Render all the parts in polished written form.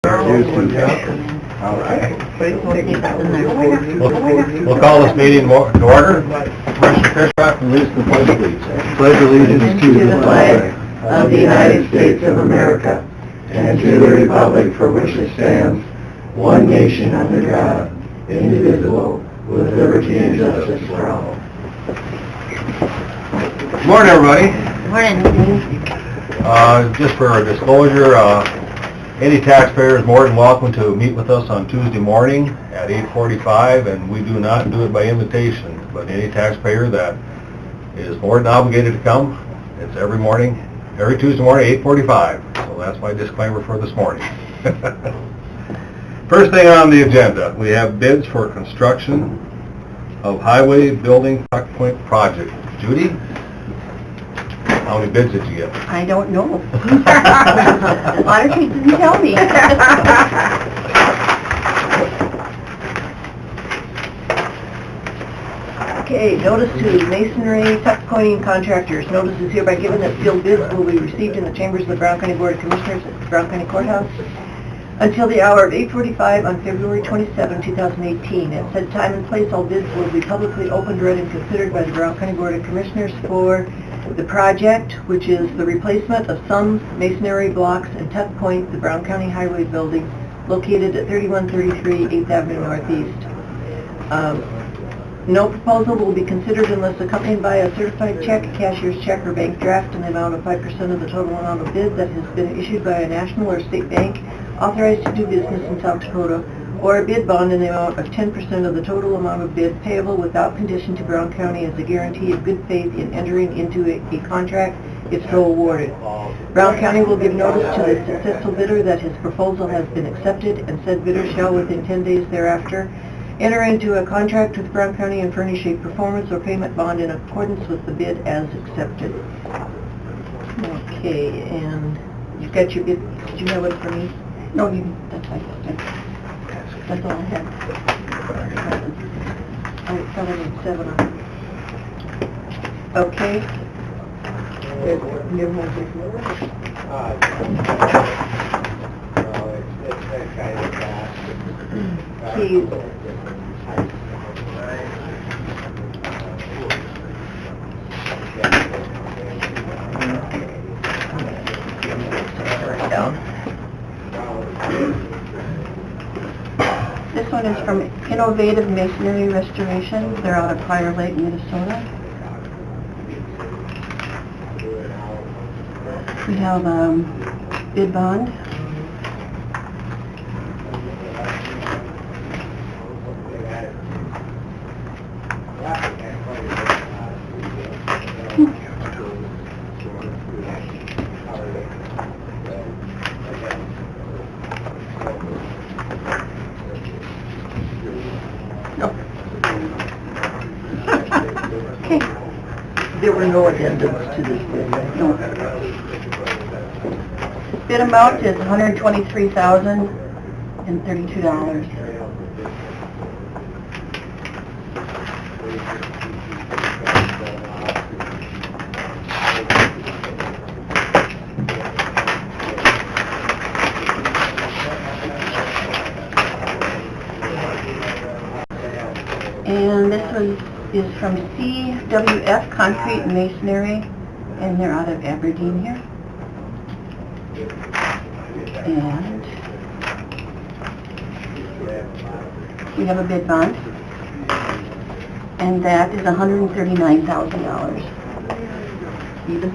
Okay. We'll call this meeting to order. Commissioner Fishbach, release the pledge, please. Pledge allegiance to the flag of the United States of America and to the republic for which it stands, one nation under God, indivisible, with liberty and justice for all. Good morning, everybody. Morning. Just for a disclosure, any taxpayer is more than welcome to meet with us on Tuesday morning at 8:45, and we do not do it by invitation, but any taxpayer that is more than obligated to come, it's every morning, every Tuesday morning, 8:45. So that's my disclaimer for this morning. First thing on the agenda, we have bids for construction of highway building tuck point project. Judy? How many bids did you get? I don't know. Honestly, didn't tell me. Okay, notice to masonry, tuck pointing contractors. Notice is hereby given that sealed bids will be received in the chambers of the Brown County Board of Commissioners at the Brown County Courthouse until the hour of 8:45 on February 27, 2018. At said time and place, all bids will be publicly opened, read, and considered by the Brown County Board of Commissioners for the project, which is the replacement of some masonry blocks and tuck point the Brown County Highway Building located at 3133 8th Avenue Northeast. No proposal will be considered unless accompanied by a certified check, a cashier's check, or bank draft in the amount of 5% of the total amount of bid that has been issued by a national or state bank authorized to do business in South Dakota, or a bid bond in the amount of 10% of the total amount of bid payable without condition to Brown County as a guarantee of good faith in entering into a contract if so awarded. Brown County will give notice to the successful bidder that his proposal has been accepted, and said bidder shall within 10 days thereafter enter into a contract with Brown County and furnish a performance or payment bond in accordance with the bid as accepted. Okay, and you've got your bid. Did you have one for me? No, that's fine. That's all I had. I thought I had 7 on it. Okay. Keys. Down. This one is from Innovative Masonry Restoration. They're out of Prior Lake, Minnesota. We have bid bond. Okay. There were no addendums to this bid. No. Bid amount is $123,032. And this one is from CWF Concrete and Masonry, and they're out of Aberdeen here. And we have a bid bond, and that is $139,000. Even.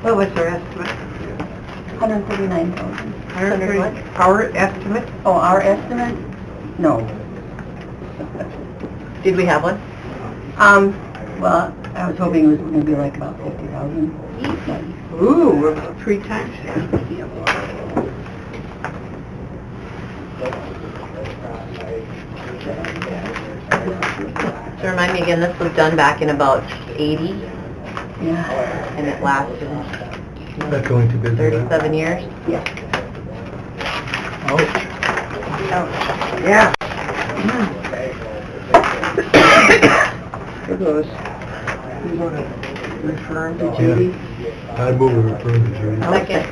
What was their estimate? $139,000. Our estimate? Oh, our estimate? No. Did we have one? Well, I was hoping it was going to be like about 50,000. Ooh, 3 times. So remind me again, this was done back in about 80? Yeah. And it lasted That's going to bid. 37 years? Yeah. Ouch. Yeah. For those, you want to refer to Judy? I move to refer to jury. Second.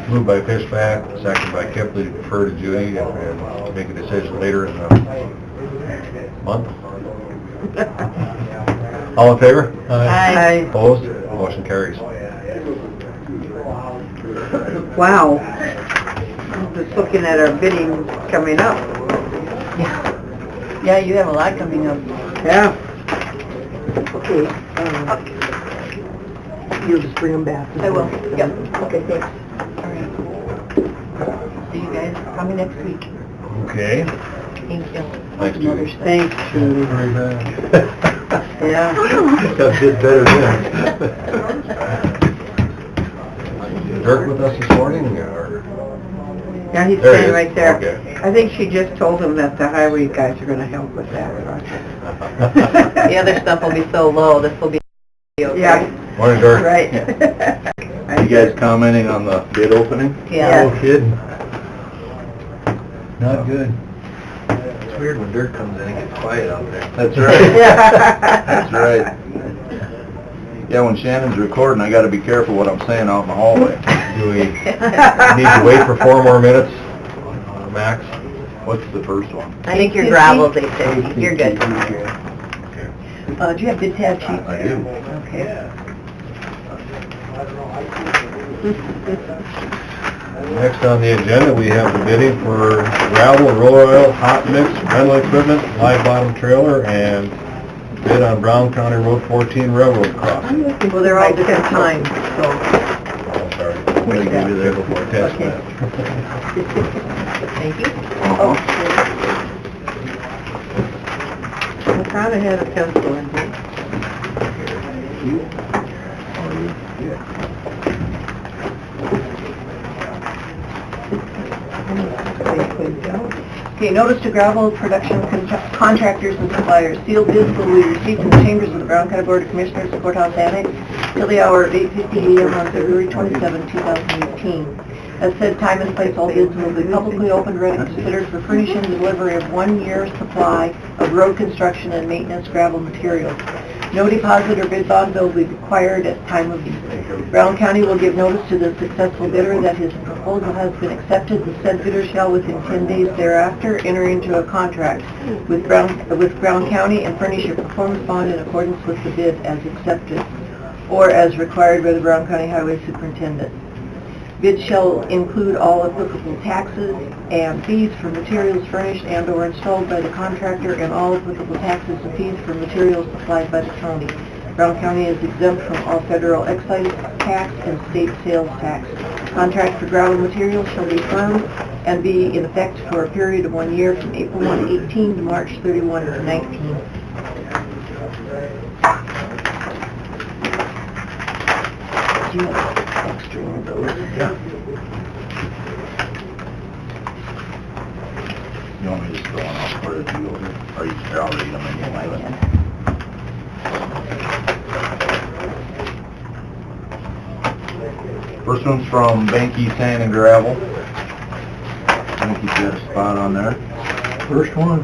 Moved by Fishback, second by Kipling, to refer to Judy and make a decision later in the month. All in favor? Aye. Opposed? Motion carries. Wow. I'm just looking at our bidding coming up. Yeah, you have a lot coming up. Yeah. Okay. You'll just bring them back. I will, yep. Okay, thanks. All right. See you guys coming next week. Okay. Thank you. Thanks, Judy. Thanks, Judy. Yeah. That did better than. Dirk with us this morning, or? Yeah, he's There he standing is. right there. Okay. I think she just told him that the highway guys are gonna help with that project. The other stuff will be so low, this will be okay. Yeah, Morning, Dirk. right. You guys commenting on the bid opening? Yeah. No kidding. Not good. It's weird when dirt comes in, it gets quiet out there. That's right. That's right. Yeah, when Shannon's recording, I gotta be careful what I'm saying out in the hallway. Do we need to wait for 4 more minutes, max? What's the first one? I think your gravel's 850, you're good. Do you have bid tab sheets? I do. Okay. Next on the agenda, we have the bidding for gravel, roller oil, hot mix, rental equipment, live bottom trailer, and bid on Brown County Road 14 railroad crossing. Well, they're all different times, so. Oh, sorry. What did I give you there? Before test Okay. map. Thank you. Oh. I kinda had a pencil in here. Okay, notice to gravel production contractors and suppliers. Sealed bids will be received in the chambers of the Brown County Board of Commissioners, Courthouse Annex, till the hour of 8:50 a.m. on February 27, 2018. As said time and place, all bids will be publicly opened, ready and considered for furnishing and delivery of 1 year's supply of road construction and maintenance gravel materials. No deposit or bid bond will be required at time of bid. Brown County will give notice to the successful bidder that his proposal has been accepted. The said bidder shall, within 10 days thereafter, enter into a contract with Brown County and furnish a performance bond in accordance with the bid as accepted, or as required by the Brown County Highway Superintendent. Bid shall include all applicable taxes and fees for materials furnished and/or installed by the contractor, and all applicable taxes and fees for materials supplied by the county. Brown County is exempt from all federal excise tax and state sales tax. Contract for gravel materials shall be firm and be in effect for a period of 1 year from April 1, 18 to March 31, 19. Do you have extra of those? Yeah. You want me to just go on off for the deal, or you can already read them anyway? First one's from Banky Sand and Gravel. I think he's got a spot on there. First one.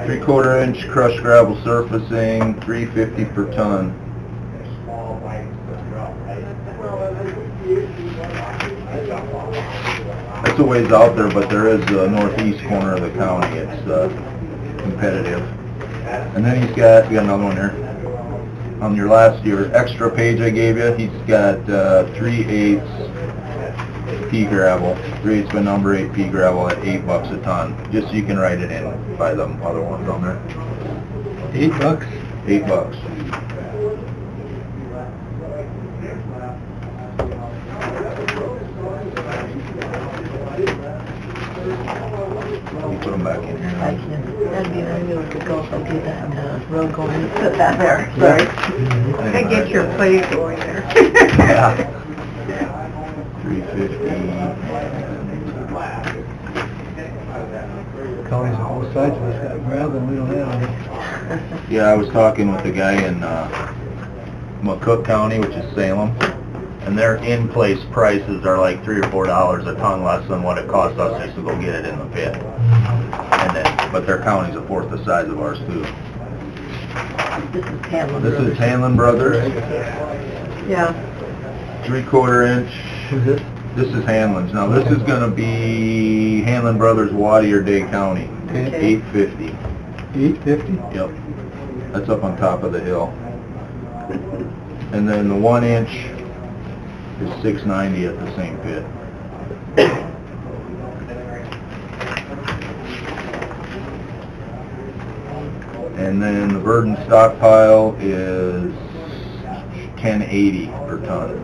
3/4 inch crushed gravel surfacing, $3.50 per ton. That's a ways out there, but there is the northeast corner of the county. It's competitive. And then we got another one here. On your extra page I gave you, he's got 3/8 pea gravel, 3/8 by number 8 pea gravel at $8 a ton. Just so you can write it in by the other ones on there. $8? $8. You put them back in here. I can. That'd be, I knew it could go if I do that, road going, put that there, sorry. I get your plate going there. Yeah. 350. Counties on both sides of us got gravel, and we don't have any. Yeah, I was talking with the guy in McCook County, which is Salem, and their in-place prices are like $3 or $4 a ton less than what it costs us just to go get it in the pit. And then, but their county's a fourth the size of ours too. This is Hanlon This Brothers. is Hanlon Brothers, Yeah. 3/4 inch. Who's this? This is Hanlon's. Now, this is gonna be Hanlon Brothers, Waddy or Day County, Okay. 850. 850? Yep. That's up on top of the hill. And then the 1 inch is 690 at the same pit. And then the burden stockpile is 1080 per ton.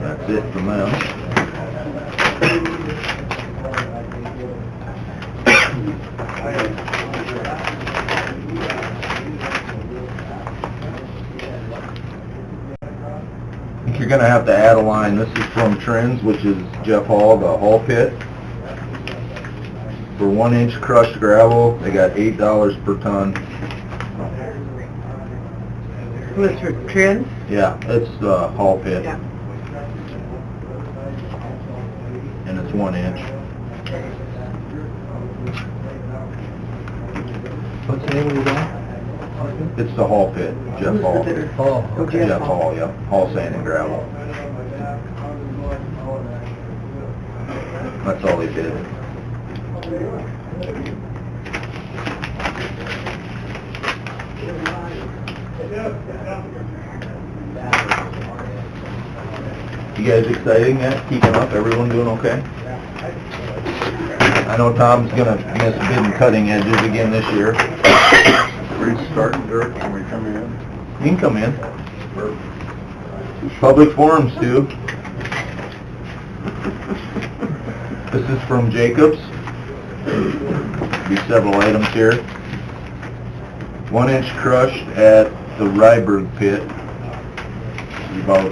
That's it from them. I think you're gonna have to add a line. This is from Trends, which is Jeff Hall, the Hall pit. For 1 inch crushed gravel, they got $8 per ton. What's for Trends? Yeah, it's the Hall pit. Yeah. And it's 1 inch. What's the name of the guy? It's the Hall pit, Jeff Who's the Hall. bidder? Oh, Oh, okay. Jeff Hall, yep. Hall Sand and Gravel. That's all they did. You guys exciting yet? Keeping up? Everyone doing okay? I know Tom's gonna miss bidding cutting edges again this year. We're starting dirt, can we come in? You can come in. Public forums too. This is from Jacobs. Be several items here. 1 inch crushed at the Ryberg pit. About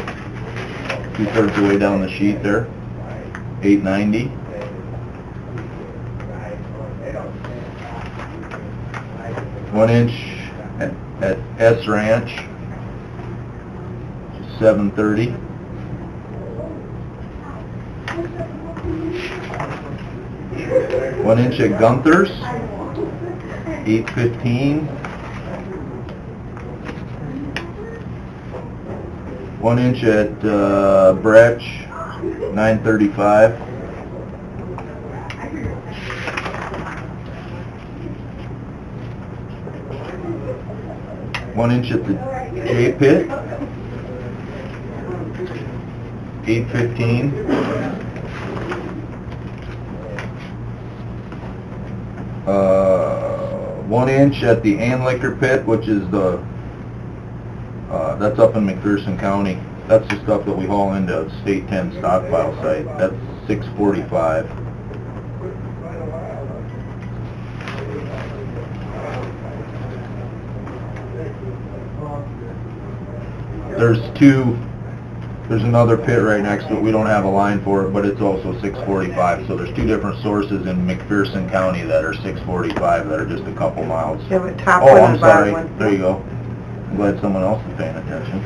2/3 of the way down the sheet there. $8.90. 1 inch at S Ranch, $7.30. One inch at Gunther's, $8.15. 1 inch at Bretsch, $9.35. One inch at the J Pit, $8.15. 1 inch at the Anlicker Pit, which is the that's up in McPherson County. That's the stuff that we haul into State 10 stockpile site. That's $6.45. There's another pit right next to it. We don't have a line for it, but it's also $6.45. So there's two different sources in McPherson County that are $6.45 that are just a couple miles. Yeah, the top Oh, one I'm and bottom sorry. one. There you go. I'm glad someone else is paying attention.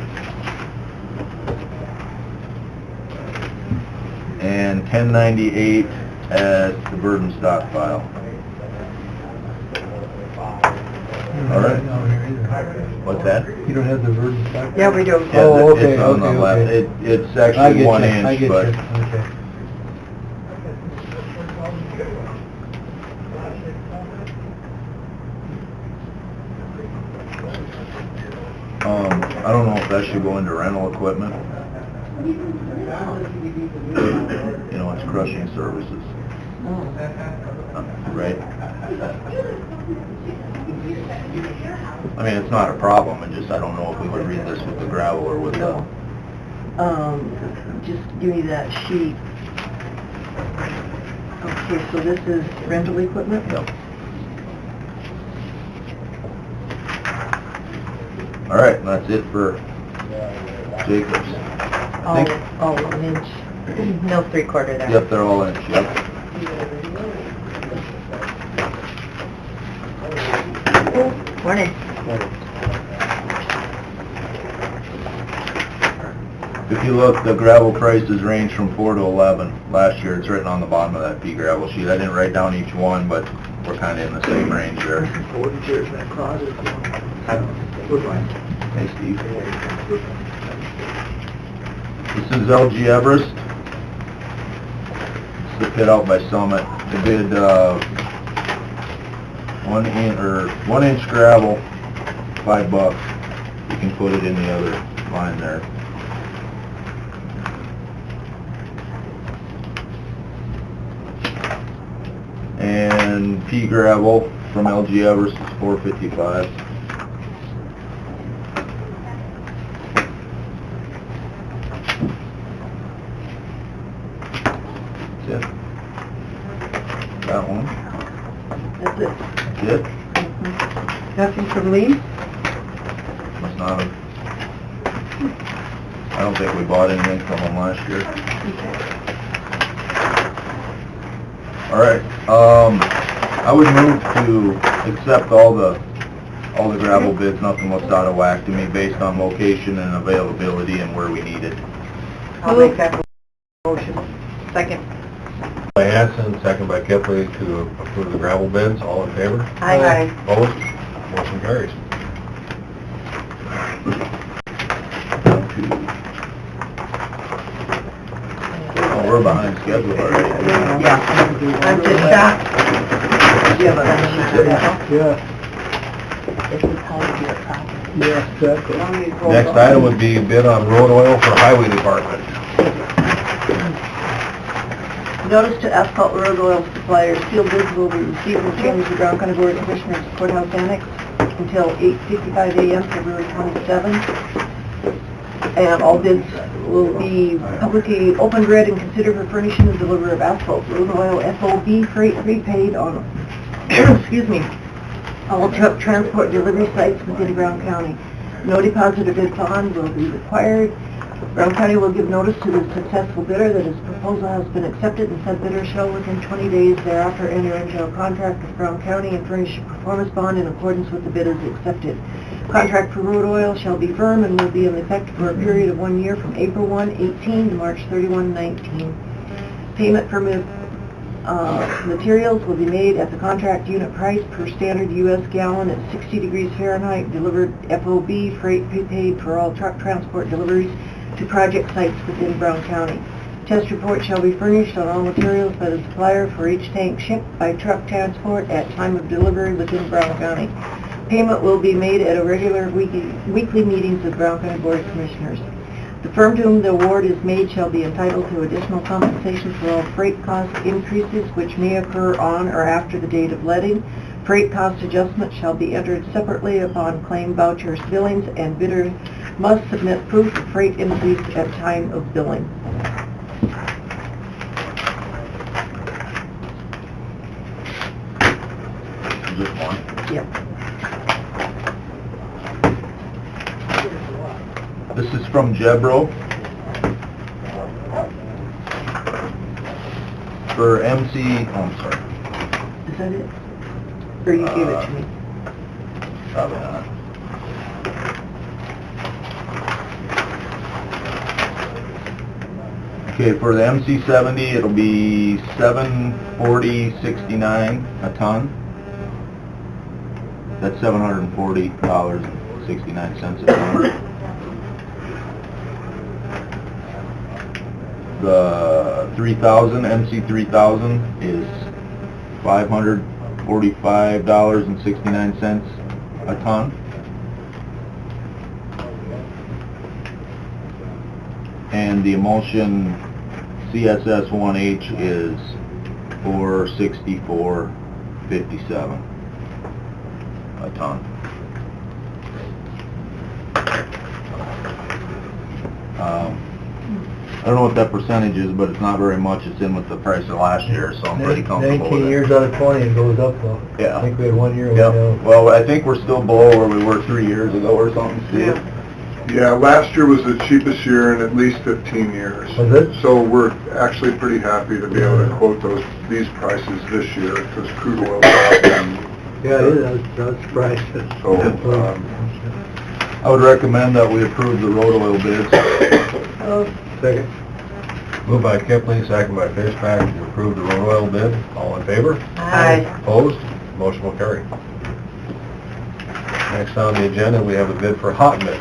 And $10.98 at the burden stockpile. All right. Down here either. What's that? You don't have the verdant stock? Yeah, we do. Yeah, Oh, okay, it's on the okay, left. okay. It's I actually get 1 you, inch, I get but you, okay. I don't know if that should go into rental equipment. You know, it's crushing services, right? I mean, it's not a problem, it just, I don't know if we would read this with the gravel or with the... Just give me that sheet. Okay, so this is rental equipment? Yep. All right, and that's it for Jacobs. I think- All 1 inch, no 3/4 there. Yep, they're all inch, yep. Morning. If you look, the gravel prices range from 4 to 11. Last year, it's written on the bottom of that pea gravel sheet. I didn't write down each one, but we're kinda in the same range there. 40 chairs in that closet. Hey, Steve. This is LG Everest. It's the pit out by Summit. They did, 1 inch gravel, $5. You can put it in the other line there. And pea gravel from LG Everest is $4.55. That's it. That one. That's it. That's it. Nothing from Lee? Must not have. I don't think we bought anything from them last year. All right, I would move to accept all the gravel bids. Nothing looks out of whack to me based on location and availability and where we need it. I'll make that motion. Second. By Hanson, second by Kipling to approve the gravel bids. All in favor? Aye. Opposed? Motion carries. Oh, we're behind schedule already. Yeah. I'm just shocked. Yeah. This is how you do it properly. Yeah, exactly. Next item would be bid on road oil for highway department. Notice to asphalt road oil suppliers, sealed bids will be received and changed to Brown County Board of Commissioners Courthouse Annex until 8:55 a.m. February 27th. And all bids will be publicly opened, read, and considered for furnishing and delivery of asphalt road oil FOB freight prepaid on, excuse me, all truck transport delivery sites within Brown County. No deposit or bid bond will be required. Brown County will give notice to the successful bidder that his proposal has been accepted, and said bidder shall within 20 days thereafter enter into a contract with Brown County and furnish a performance bond in accordance with the bid as accepted. Contract for road oil shall be firm and will be in effect for a period of 1 year from April 1, 18 to March 31, 19. Payment for materials will be made at the contract unit price per standard U.S. gallon at 60 degrees Fahrenheit, delivered FOB freight prepaid for all truck transport deliveries to project sites within Brown County. Test report shall be furnished on all materials by the supplier for each tank shipped by truck transport at time of delivery within Brown County. Payment will be made at a regular weekly meetings of Brown County Board of Commissioners. The firm to whom the award is made shall be entitled to additional compensation for all freight cost increases which may occur on or after the date of letting. Freight cost adjustment shall be entered separately upon claim vouchers billings, and bidder must submit proof of freight increase at time of billing. Just one. Yep. This is from Jebro for MC, oh, I'm sorry, Is that it? Or you gave it to me? probably not. Okay, for the MC70, it'll be $740.69 a ton. That's $740.69 a ton. The 3000, MC3000 is $545.69 a ton. And the emulsion CSS 1H is $464.57 a ton. I don't know what that percentage is, but it's not very much. It's in with the price of last year, so I'm pretty comfortable with 19 it. years out of 20, it goes up though. Yeah. I think we had 1 year. Yep. Well, I think we're still below where we were 3 years ago or something, Steve. Yeah, last year was the cheapest year in at least 15 years. Was it? So we're actually pretty happy to be able to quote these prices this year, because crude oil is up, and Yeah, it is. I was surprised. so, I would recommend that we approve the road oil bids. Moved. Second. Moved by Kipling, second by Fishback to approve the road oil bid. All in favor? Aye. Opposed? Motion will carry. Next on the agenda, we have a bid for hot mix.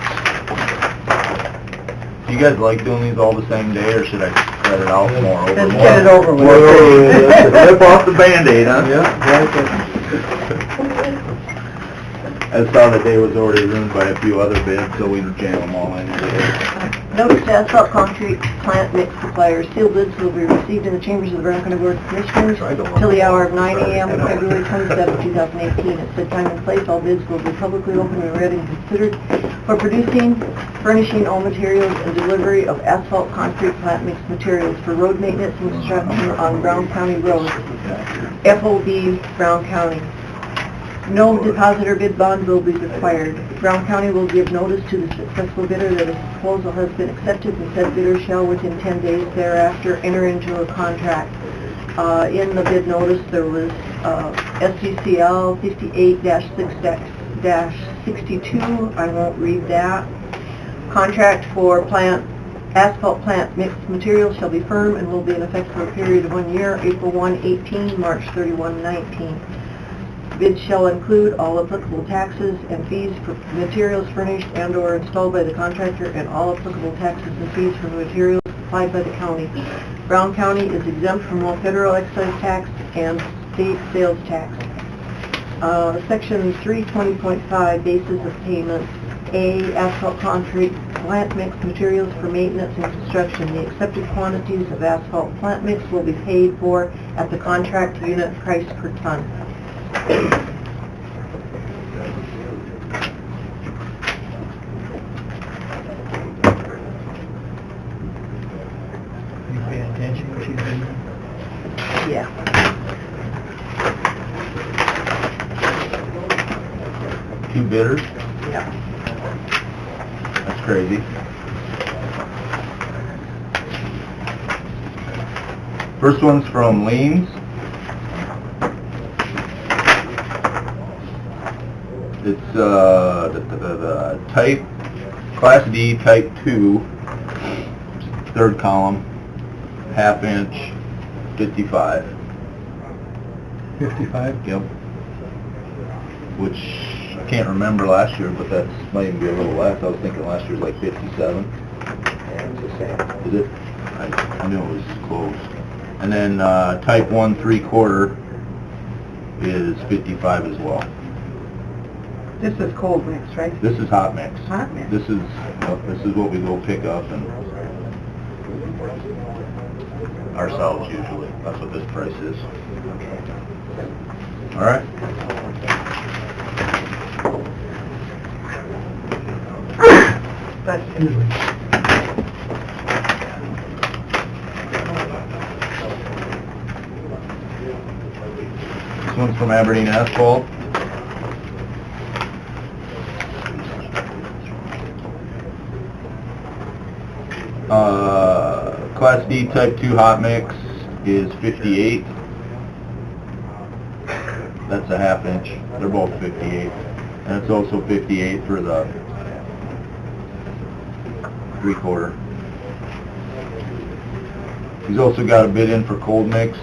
Do you guys like doing these all the same day, or should I spread it out more over? Let's more? get it over with. Rip off the Band-Aid, huh? I saw that day was already ruined by a few other bids, so we jam them all in today. Notice to asphalt concrete plant mix suppliers. Sealed bids will be received in the chambers of the Brown County Board of Commissioners till the hour of 9 a.m. on February 27, 2018. At said time and place, all bids will be publicly open and read and considered for producing, furnishing all materials and delivery of asphalt concrete plant mix materials for road maintenance and construction on Brown County roads. FOB Brown County. No deposit or bid bond will be required. Brown County will give notice to the successful bidder that his proposal has been accepted, and said bidder shall within 10 days thereafter enter into a contract. In the bid notice, there was SCCL 58-6-62. I won't read that. Contract for asphalt plant mixed materials shall be firm and will be in effect for a period of 1 year, April 1, 18, March 31, 19. Bids shall include all applicable taxes and fees for materials furnished and/or installed by the contractor, and all applicable taxes and fees for the materials supplied by the county. Brown County is exempt from all federal excise tax and state sales tax. Section 320.5, basis of payment. A, asphalt concrete plant mix materials for maintenance and construction. The accepted quantities of asphalt plant mix will be paid for at the contract unit price per ton. You paying attention what she's doing? Yeah. Two bidders? Yeah. That's crazy. First one's from Leans. It's the type, Class D, Type 2, third column, half-inch, 55. 55? Yep. Which I can't remember last year, but that might even be a little less. I was thinking last year was like 57. Is it? I knew it was close. And then Type 1, 3/4 is 55 as well. This is cold mix, right? This is hot mix. Hot mix. This is what we go pick up and ourselves usually. That's what this price is. All right. Excuse me. This one's from Aberdeen Asphalt. Class D Type 2 hot mix is 58. That's a half-inch. They're both 58. And it's also 58 for the 3/4. He's also got a bid in for cold mix.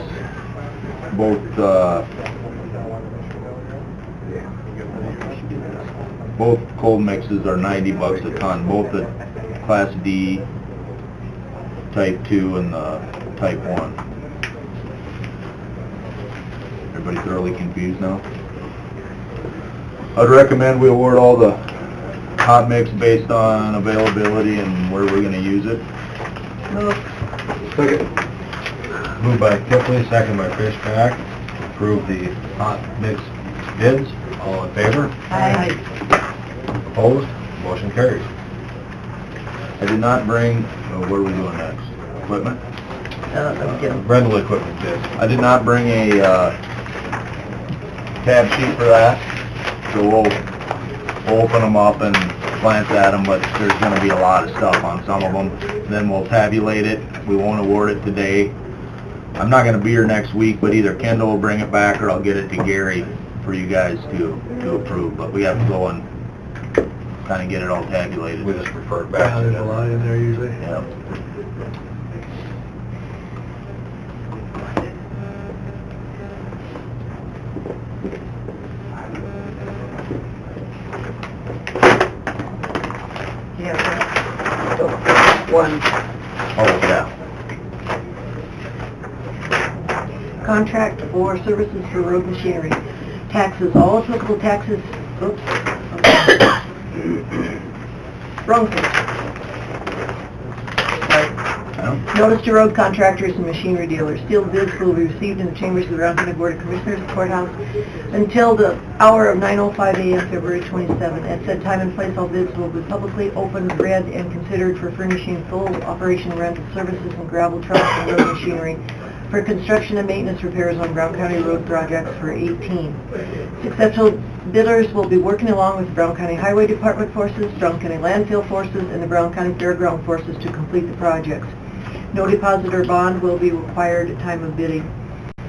Both cold mixes are 90 bucks a ton. Both the Class D Type 2 and the Type 1. Everybody thoroughly confused now? I'd recommend we award all the hot mix based on availability and where we're going to use it. Second. Moved by Kipling, second by Fishback, to approve the hot mix bids. All in favor? Aye. Opposed? Motion carries. I did not bring, what are we doing next? Equipment? Rental equipment bids. I did not bring a tab sheet for that, so we'll open them up and glance at them, but there's going to be a lot of stuff on some of them. Then we'll tabulate it. We won't award it today. I'm not going to be here next week, but either Kendall will bring it back or I'll get it to Gary for you guys to approve. But we have to go and kind of get it all tabulated. We just refer it back Yeah, to there's a lot them. in there usually. Yeah. Yeah. One. Oh, yeah. Contract for services for road machinery. Taxes, all applicable taxes, oops. Wrong thing. Notice to road contractors and machinery dealers. Sealed bids will be received in the chambers of the Brown County Board of Commissioners courthouse until the hour of 9:05 a.m. February 27. At said time and place, all bids will be publicly opened, read, and considered for furnishing full operation rental services and gravel trucks and road machinery for construction and maintenance repairs on Brown County road projects for 18. Successful bidders will be working along with the Brown County Highway Department forces, Brown County Landfill forces, and the Brown County Fairground forces to complete the projects. No deposit or bond will be required at time of bidding.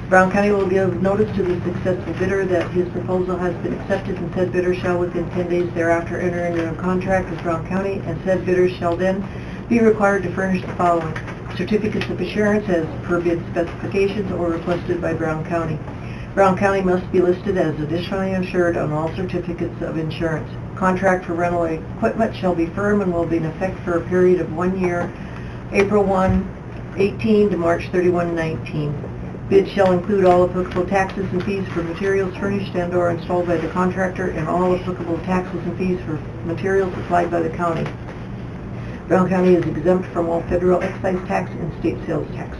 Brown County will give notice to the successful bidder that his proposal has been accepted, and said bidder shall within 10 days thereafter enter into a contract with Brown County, and said bidder shall then be required to furnish the following: certificates of assurance as per bid specifications or requested by Brown County. Brown County must be listed as additionally insured on all certificates of insurance. Contract for rental equipment shall be firm and will be in effect for a period of 1 year, April 1, 18 to March 31, 19. Bid shall include all applicable taxes and fees for materials furnished and/or installed by the contractor, and all applicable taxes and fees for materials supplied by the county. Brown County is exempt from all federal excise tax and state sales tax.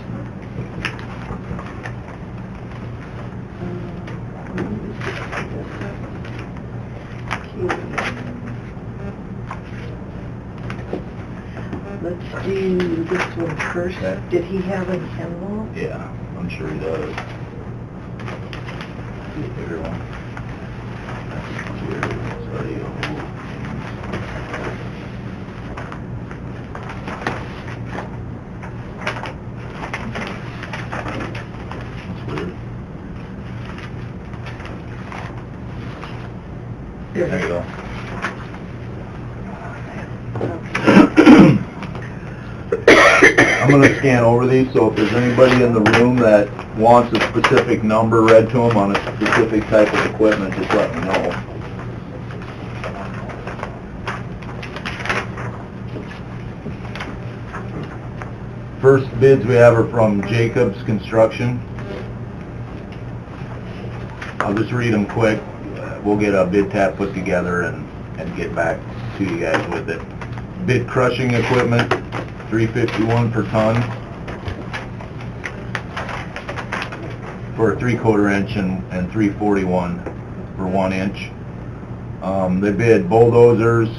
Let's do this one first. Okay. Did he have an envelope? Yeah, I'm sure he does. The bigger one. That's weird. There you go. I'm gonna scan over these, so if there's anybody in the room that wants a specific number read to them on a specific type of equipment, just let me know. First bids we have are from Jacobs Construction. I'll just read them quick. We'll get a bid tab put together and get back to you guys with it. Bid crushing equipment, $351 per ton for a 3/4 inch and $341 for 1 inch. They bid bulldozers,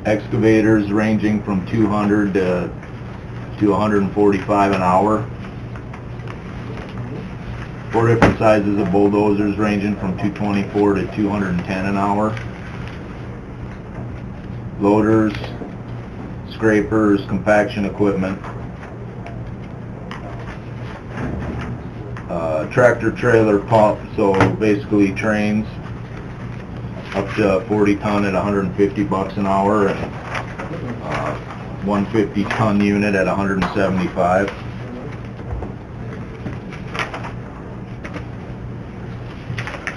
excavators ranging from 200 to 145 an hour. 4 different sizes of bulldozers ranging from 224 to 210 an hour. Loaders, scrapers, compaction equipment. Tractor trailer pump, so basically trains up to 40 ton at $150 an hour, and 150 ton unit at $175.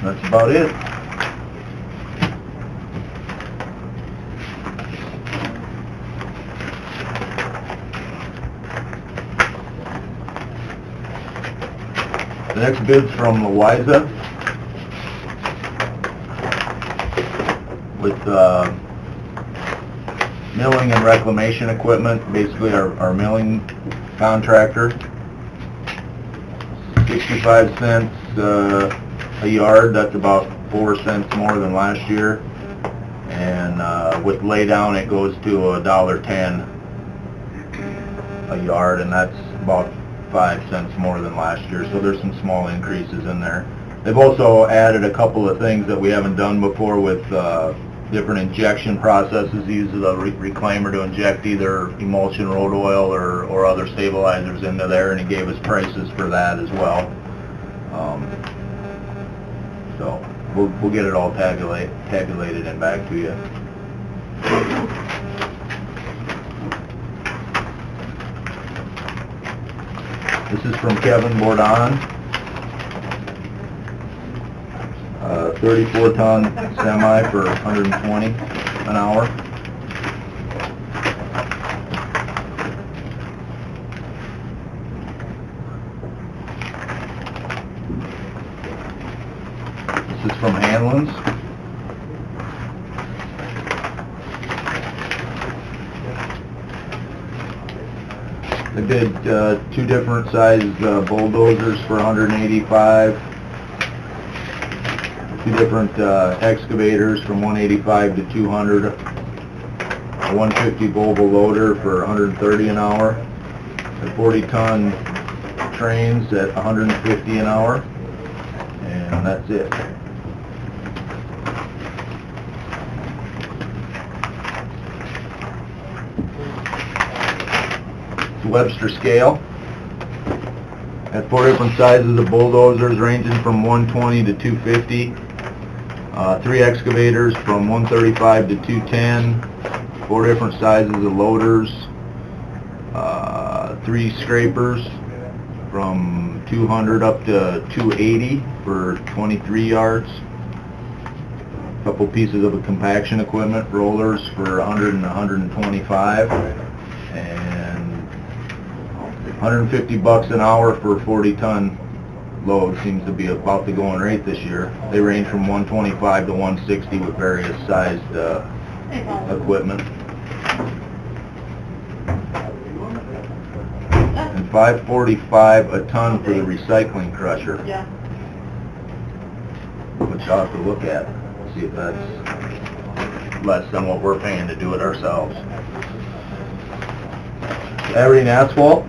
That's about it. The next bid's from Louisa with milling and reclamation equipment, basically our milling contractor. 65 cents a yard, that's about 4 cents more than last year. And with laydown it goes to $1.10 a yard, and that's about 5 cents more than last year, so there's some small increases in there. They've also added a couple of things that we haven't done before with different injection processes. He uses a reclaimer to inject either emulsion road oil or other stabilizers into there, and he gave us prices for that as well. So we'll get it all tabulated and back to you. This is from Kevin Bordon. 34-ton semi for 120 an hour. This is from Hanlon's. They did two different size bulldozers for 185. Two different excavators from 185 to 200. A 150 Volvo loader for 130 an hour. The 40-ton trains at 150 an hour. And that's it. Webster scale. At 4 different sizes of bulldozers ranging from 120 to 250. 3 excavators from 135 to 210. 4 different sizes of loaders. 3 scrapers from 200 up to 280 for 23 yards. A couple pieces of compaction equipment, rollers for 100 and 125. And 150 bucks an hour for a 40-ton load seems to be about the going rate this year. They range from 125 to 160 with various sized equipment. And $5.45 a ton for the recycling crusher. Which I'll have to look at, see if that's less than what we're paying to do it ourselves. Aberdeen Asphalt.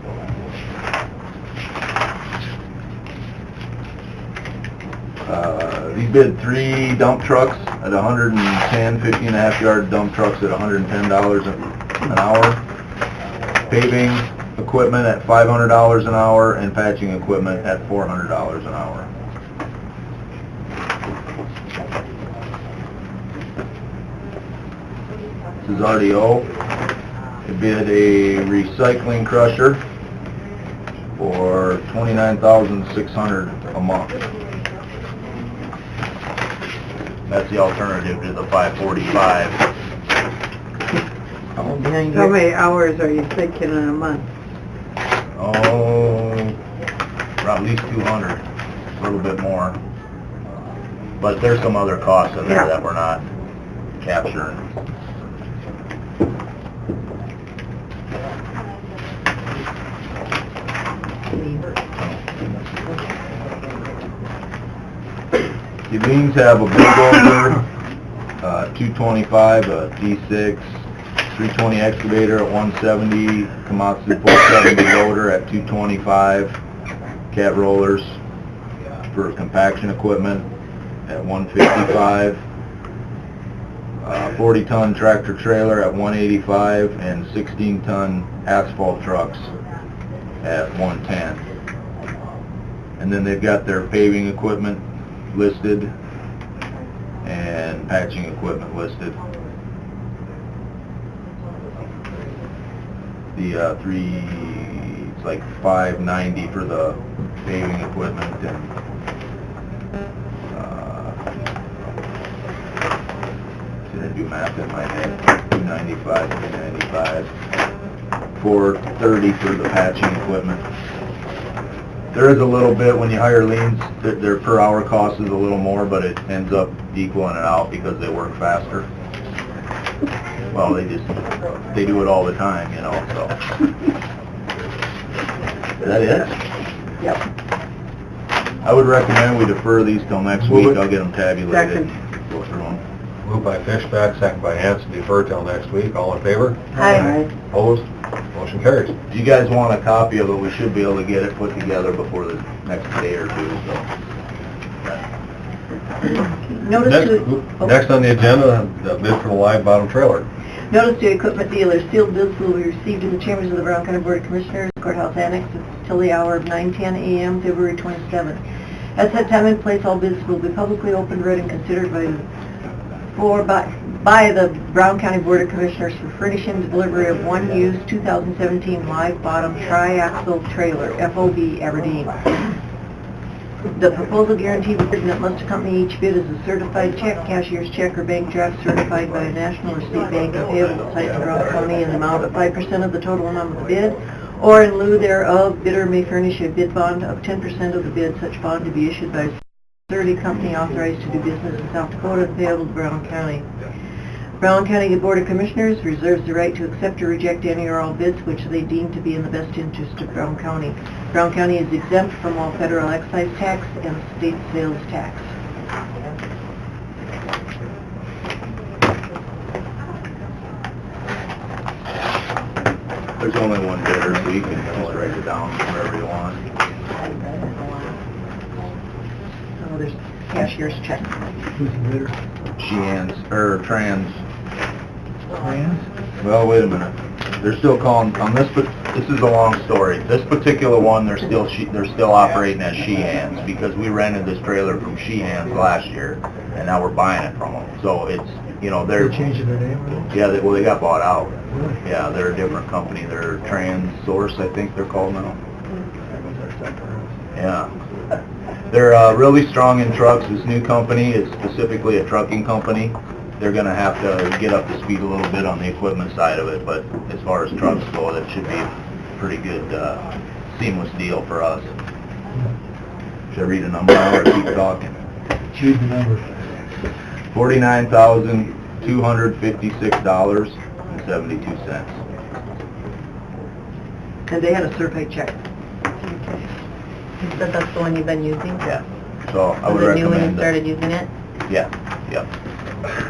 We bid 3 dump trucks at 110, 50.5 yard dump trucks at $110 an hour. Paving equipment at $500 an hour and patching equipment at $400 an hour. This is RDO. They bid a recycling crusher for $29,600 a month. That's the alternative to the $5.45. How many hours are you thinking in a month? Oh, at least 200, a little bit more. But there's some other costs in there that we're not capturing. The beans have a bulldozer, 225, a D6, 320 excavator at 170, Komatsu 470 loader at 225, cat rollers for compaction equipment at 155, 40-ton tractor trailer at 185, and 16-ton asphalt trucks at 110. And then they've got their paving equipment listed and patching equipment listed. The it's like $590 for the paving equipment and did I do math in my head? $295, $395, $430 for the patching equipment. There is a little bit, when you hire liens, their per hour cost is a little more, but it ends up equaling it out because they work faster. Well, they do it all the time, you know, so. Is that it? Yep. I would recommend we defer these till next Move week. it. I'll get them tabulated. Second. Go through them. Moved by Fishback, second by Hanson, defer till next week. All in favor? Aye. Opposed? Motion carries. If you guys want a copy of it, we should be able to get it put together before the next day or two, so. Next on the agenda, the bid for the live bottom trailer. Notice to equipment dealers, sealed bids will be received in the chambers of the Brown County Board of Commissioners, Courthouse Annex, till the hour of 9:10 a.m., February 27th. At that time and place, all bids will be publicly opened, read, and considered by by the Brown County Board of Commissioners for furnishing the delivery of one used 2017 live bottom tri-axle trailer, FOB Aberdeen. The proposal guarantee written that must accompany each bid is a certified check, cashier's check, or bank draft certified by a national or state bank and payable at site in Brown County in the amount of 5% of the total amount of the bid, or in lieu thereof, bidder may furnish a bid bond of 10% of the bid, such bond to be issued by a third company authorized to do business in South Dakota and payable to Brown County. Brown County Board of Commissioners reserves the right to accept or reject any or all bids which they deem to be in the best interest of Brown County. Brown County is exempt from all federal excise tax and state sales tax. There's only one bidder, so you can just write it down wherever you want. Oh, there's cashier's check. Who's the bidder? Trans. Trans? Well, wait a minute. They're still calling, on this, but this is a long story. This particular one, they're still operating as Sheehan's because we rented this trailer from Sheehan's last year, and now we're buying it from them. So it's, you know, They're they're, changing their name, really? yeah, they got bought out. Really? Yeah, they're a different company. They're TransSource, I think they're called now. Yeah. They're really strong in trucks. This new company is specifically a trucking company. They're gonna have to get up to speed a little bit on the equipment side of it, but as far as trucks go, that should be a pretty good, seamless deal for us. Should I read a number now or keep talking? Choose the number. $49,256.72. And they had a certified check. So that's the one you've been using? Yeah. So I would Was it new when you recommend it. started using it? Yeah, yep,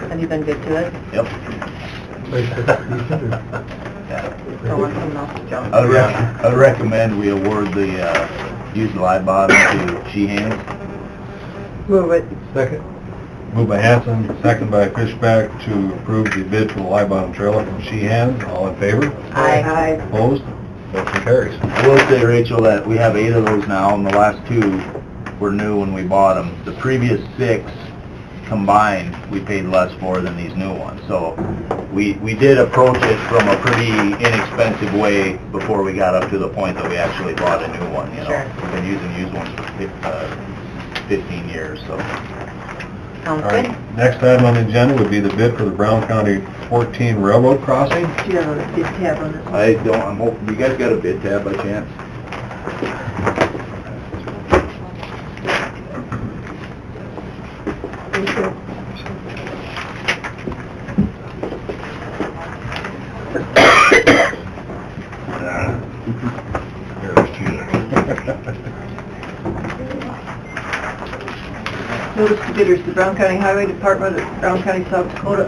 Have you been good to it? yep. Wait, decent or? Yeah. Don't want someone else to jump. I would recommend we award the, used live bottom to Sheehan's. Move it. Second. Moved by Hanson, second by Fishback to approve the bid for the live bottom trailer from Sheehan. All in favor? Aye. Opposed? Motion carries. I will say, Rachel, that we have 8 of those now, and the last 2 were new when we bought them. The previous 6 combined, we paid less for than these new ones. So we did approach it from a pretty inexpensive way before we got up to the point that we actually bought a new one, you know. Sure. We've been using used ones for 15 years, so. Sounds All good. right, next item on the agenda would be the bid for the Brown County 14 railroad crossing. Do you have a bid tab on this? I don't, I'm hoping, you guys got a bid tab by chance? Notice to bidders, the Brown County Highway Department of Brown County, South Dakota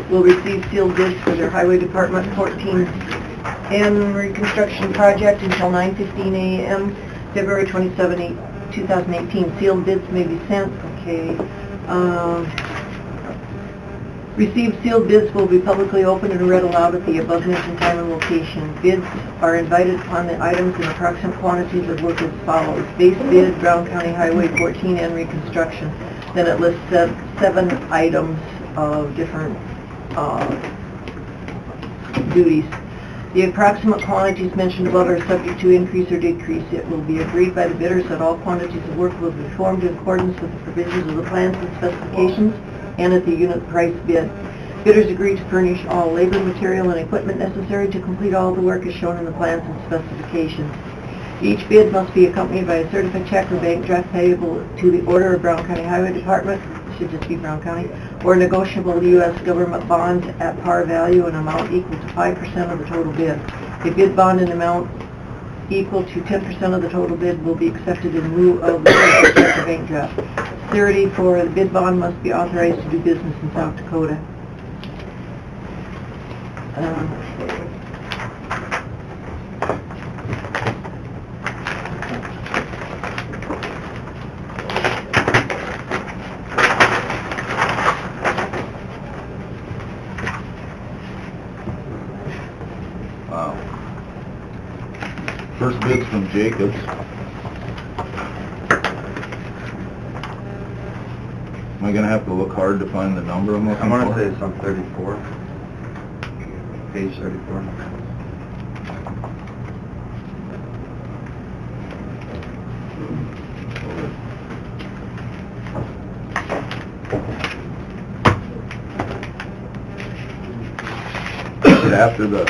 will receive sealed bids for their Highway Department 14N reconstruction project until 9:15 a.m., February 27, 2018. Sealed bids may be sent, okay. Received sealed bids will be publicly opened and read aloud at the above-mentioned time and location. Bids are invited upon the items in approximate quantities of work as follows. Base bid, Brown County Highway 14N reconstruction. Then it lists 7 items of different duties. The approximate quantities mentioned above are subject to increase or decrease. It will be agreed by the bidders that all quantities of work will be performed in accordance with the provisions of the plans and specifications and at the unit price bid. Bidders agree to furnish all labor, material, and equipment necessary to complete all the work as shown in the plans and specifications. Each bid must be accompanied by a certified check or bank draft payable to the order of Brown County Highway Department, should just be Brown County, or negotiable U.S. government bond at par value an amount equal to 5% of the total bid. A bid bond in amount equal to 10% of the total bid will be accepted in lieu of the certified check or bank draft. Security for the bid bond must be authorized to do business in South Dakota. Wow. First bid's from Jacobs. I gonna have to look hard to find the number I'm looking for? I want to say it's on 34. Page 34. Is it after the,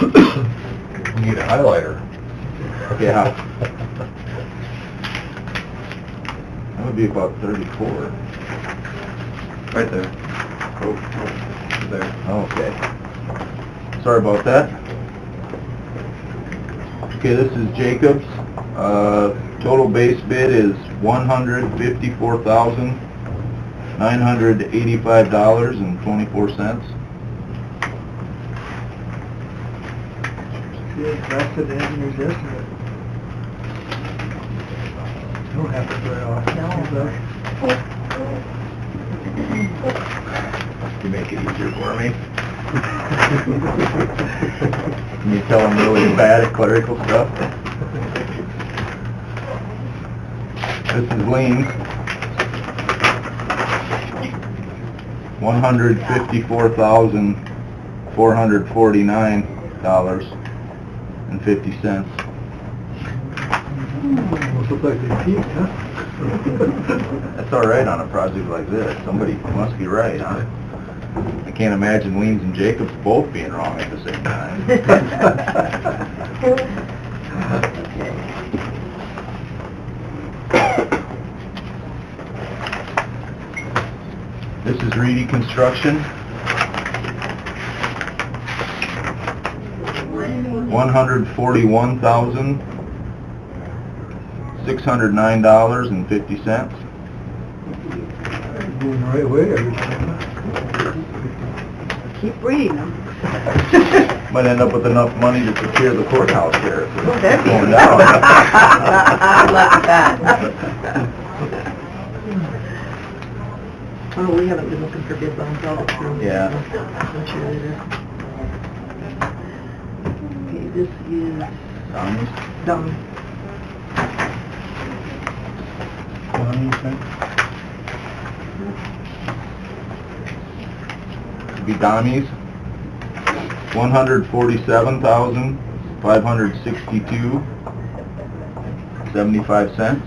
You need a highlighter. yeah. That would be about 34. Right there. Oh, there. Okay. Sorry about that. Okay, this is Jacobs. Total base bid is $154,985.24. That's the engineer's estimate. Don't have to very often. You make it easier for me. Can you tell I'm really bad at clerical stuff? This is liens. $154,449.50. Almost look like they peaked, huh? That's all right on a project like this. Somebody must be right, huh? I can't imagine Leans and Jacobs both being wrong at the same time. This is Reedy Construction. $141,609.50. Going the right way every time. Keep reading them. Might end up with enough money to secure the courthouse here if it's That'd be going nice. down. I like that. Oh, we haven't been looking for bid bonds all the time. Yeah. I'm sure it is. Okay, this is done. Be Donnie's, $147,562.75.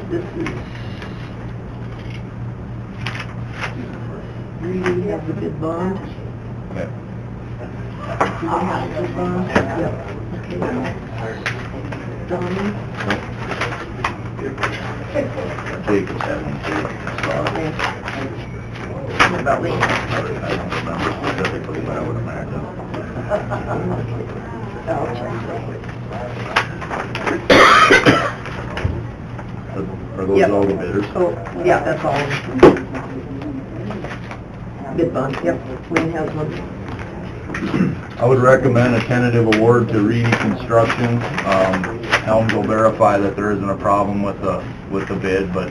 This is, Reedy has the bid bond. Okay. Do they have the bid bond? Yep. Okay. Donnie? Jacobs had one too. Okay. What about Lee? I don't remember specifically, but I would imagine. I'll check. Are those Yep. all the bidders? Oh, yeah, that's all. Bid bond, yep, Wayne has one. I would recommend a tentative award to Reedy Construction. Helms will verify that there isn't a problem with the bid, but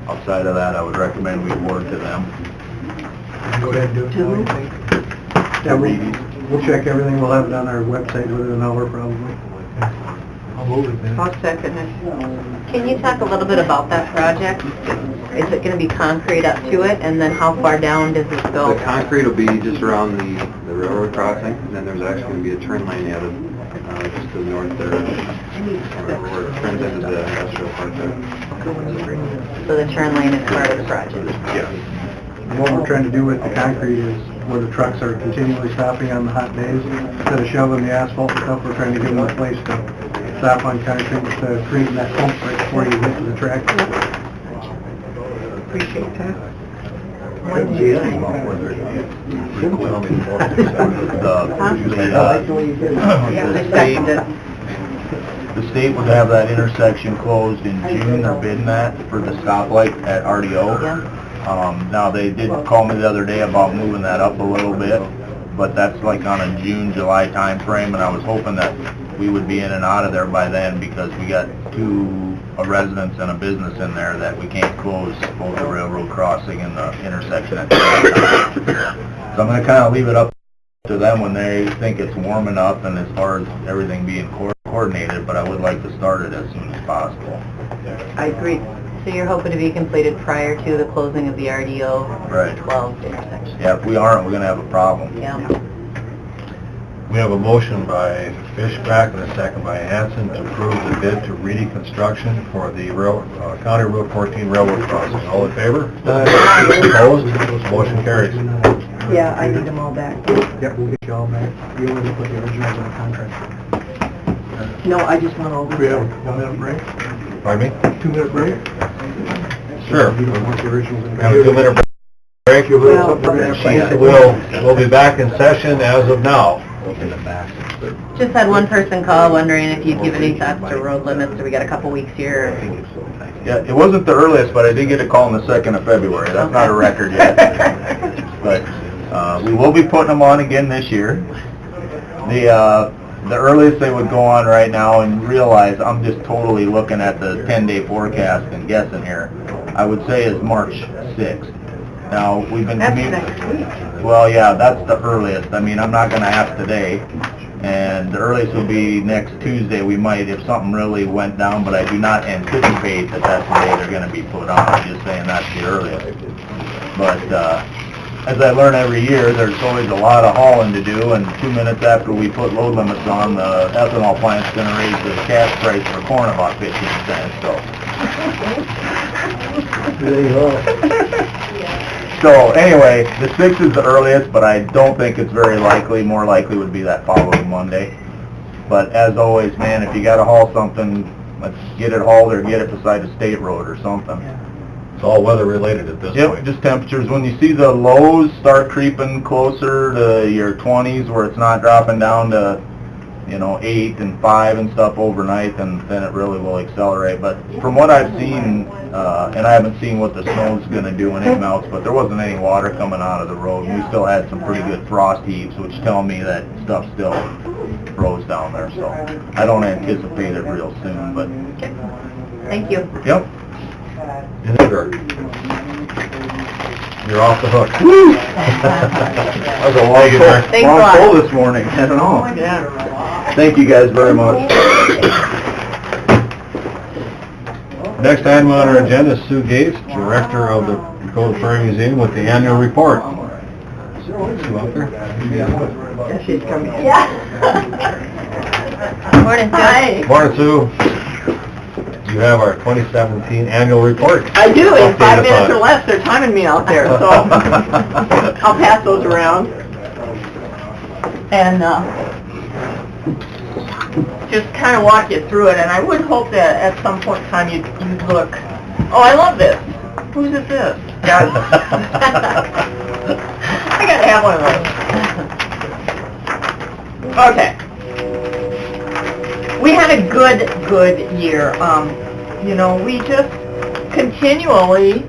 outside of that, I would recommend we award to them. Go ahead and do it. To who? To Reedy's. We'll check everything, we'll have it on our website within an hour probably. I'll move it then. I'll second it. Can you talk a little bit about that project? Is it gonna be concrete up to it, and then how far down does it go? The concrete will be just around the railroad crossing, and then there's actually going to be a turn lane added, just to the north there, where it turns into the industrial park there. So the turn lane is part of the project? Yeah. What we're trying to do with the concrete is where the trucks are continually stopping on the hot days, instead of shoveling the asphalt and stuff, we're trying to give them a place to stop on concrete instead of creating that hump right before you get to the track. Appreciate that. The state would have that intersection closed in June, they're bidding that for the stoplight at RDO. Yeah. Now, they did call me the other day about moving that up a little bit, but that's like on a June, July time frame, and I was hoping that we would be in and out of there by then, because we got a residence and a business in there that we can't close both the railroad crossing and the intersection at the same time. So I'm gonna kind of leave it up to them when they think it's warm enough, and as far as everything being coordinated, but I would like to start it as soon as possible. I agree. So you're hoping to be completed prior to the closing of the RDO Right. 12 intersection? Yeah, if we aren't, we're gonna have a problem. Yeah. We have a motion by Fishback and a second by Hanson to approve the bid to Reedy Construction for the County Route 14 railroad crossing. All in favor? Opposed? Motion carries. Yeah, I need them all back. Yep, we'll get you all back. You only put the originals in the contract. No, I just want all Do we have these. a 1 minute break? Pardon me? 2 minute break? Sure. You don't want the originals in the Have a 2-minute break. We'll be back in session as of now. Just had one person call wondering if you'd give any thoughts to road limits, so we got a couple weeks here. Yeah, it wasn't the earliest, but I did get a call on the 2nd of February. That's not a record yet. But we will be putting them on again this year. The earliest they would go on right now, and realize I'm just totally looking at the 10-day forecast and guessing here, I would say is March 6th. Now, we've been... That's next week. Well, yeah, that's the earliest. I mean, I'm not going to ask today, and the earliest will be next Tuesday. We might, if something really went down, but I do not anticipate that that's the day they're going to be put on. I'm just saying that's the earliest. But as I learn every year, there's always a lot of hauling to do, and 2 minutes after we put load limits on, the ethanol plant's going to raise the cash price for corn about 15 cents, so... There you go. So, anyway, the 6th is the earliest, but I don't think it's very likely. More likely would be that following Monday. But as always, man, if you gotta haul something, let's get it hauled or get it beside a state road or something. It's all weather related at this Yep, point. just temperatures. When you see the lows start creeping closer to your 20s, where it's not dropping down to, 8 and 5 and stuff overnight, then it really will accelerate. But from what I've seen, and I haven't seen what the snow's going to do when it melts, but there wasn't any water coming out of the road. We still had some pretty good frost heaves, which tell me that stuff still froze down there. So I don't anticipate it real soon, but... Thank you. Yep. In there. You're off the hook. Woo! That was a long Thanks a lot. pull this morning. I don't know. Thank you guys very much. Next item on our agenda is Sue Gates, Director of the Dakota Prairie Museum, with the annual report. Sue out there? Yeah, she's coming. Morning, Sue. Morning, Sue. You have our 2017 annual report. I do, in 5 Update us minutes on or it. less, they're timing me out there, so I'll pass those around. And just kind of walk you through it, and I would hope that at some point in time you'd look, oh, I love this. Whose is this? Guys? I gotta have one of those. Okay. We had a good year. We just continually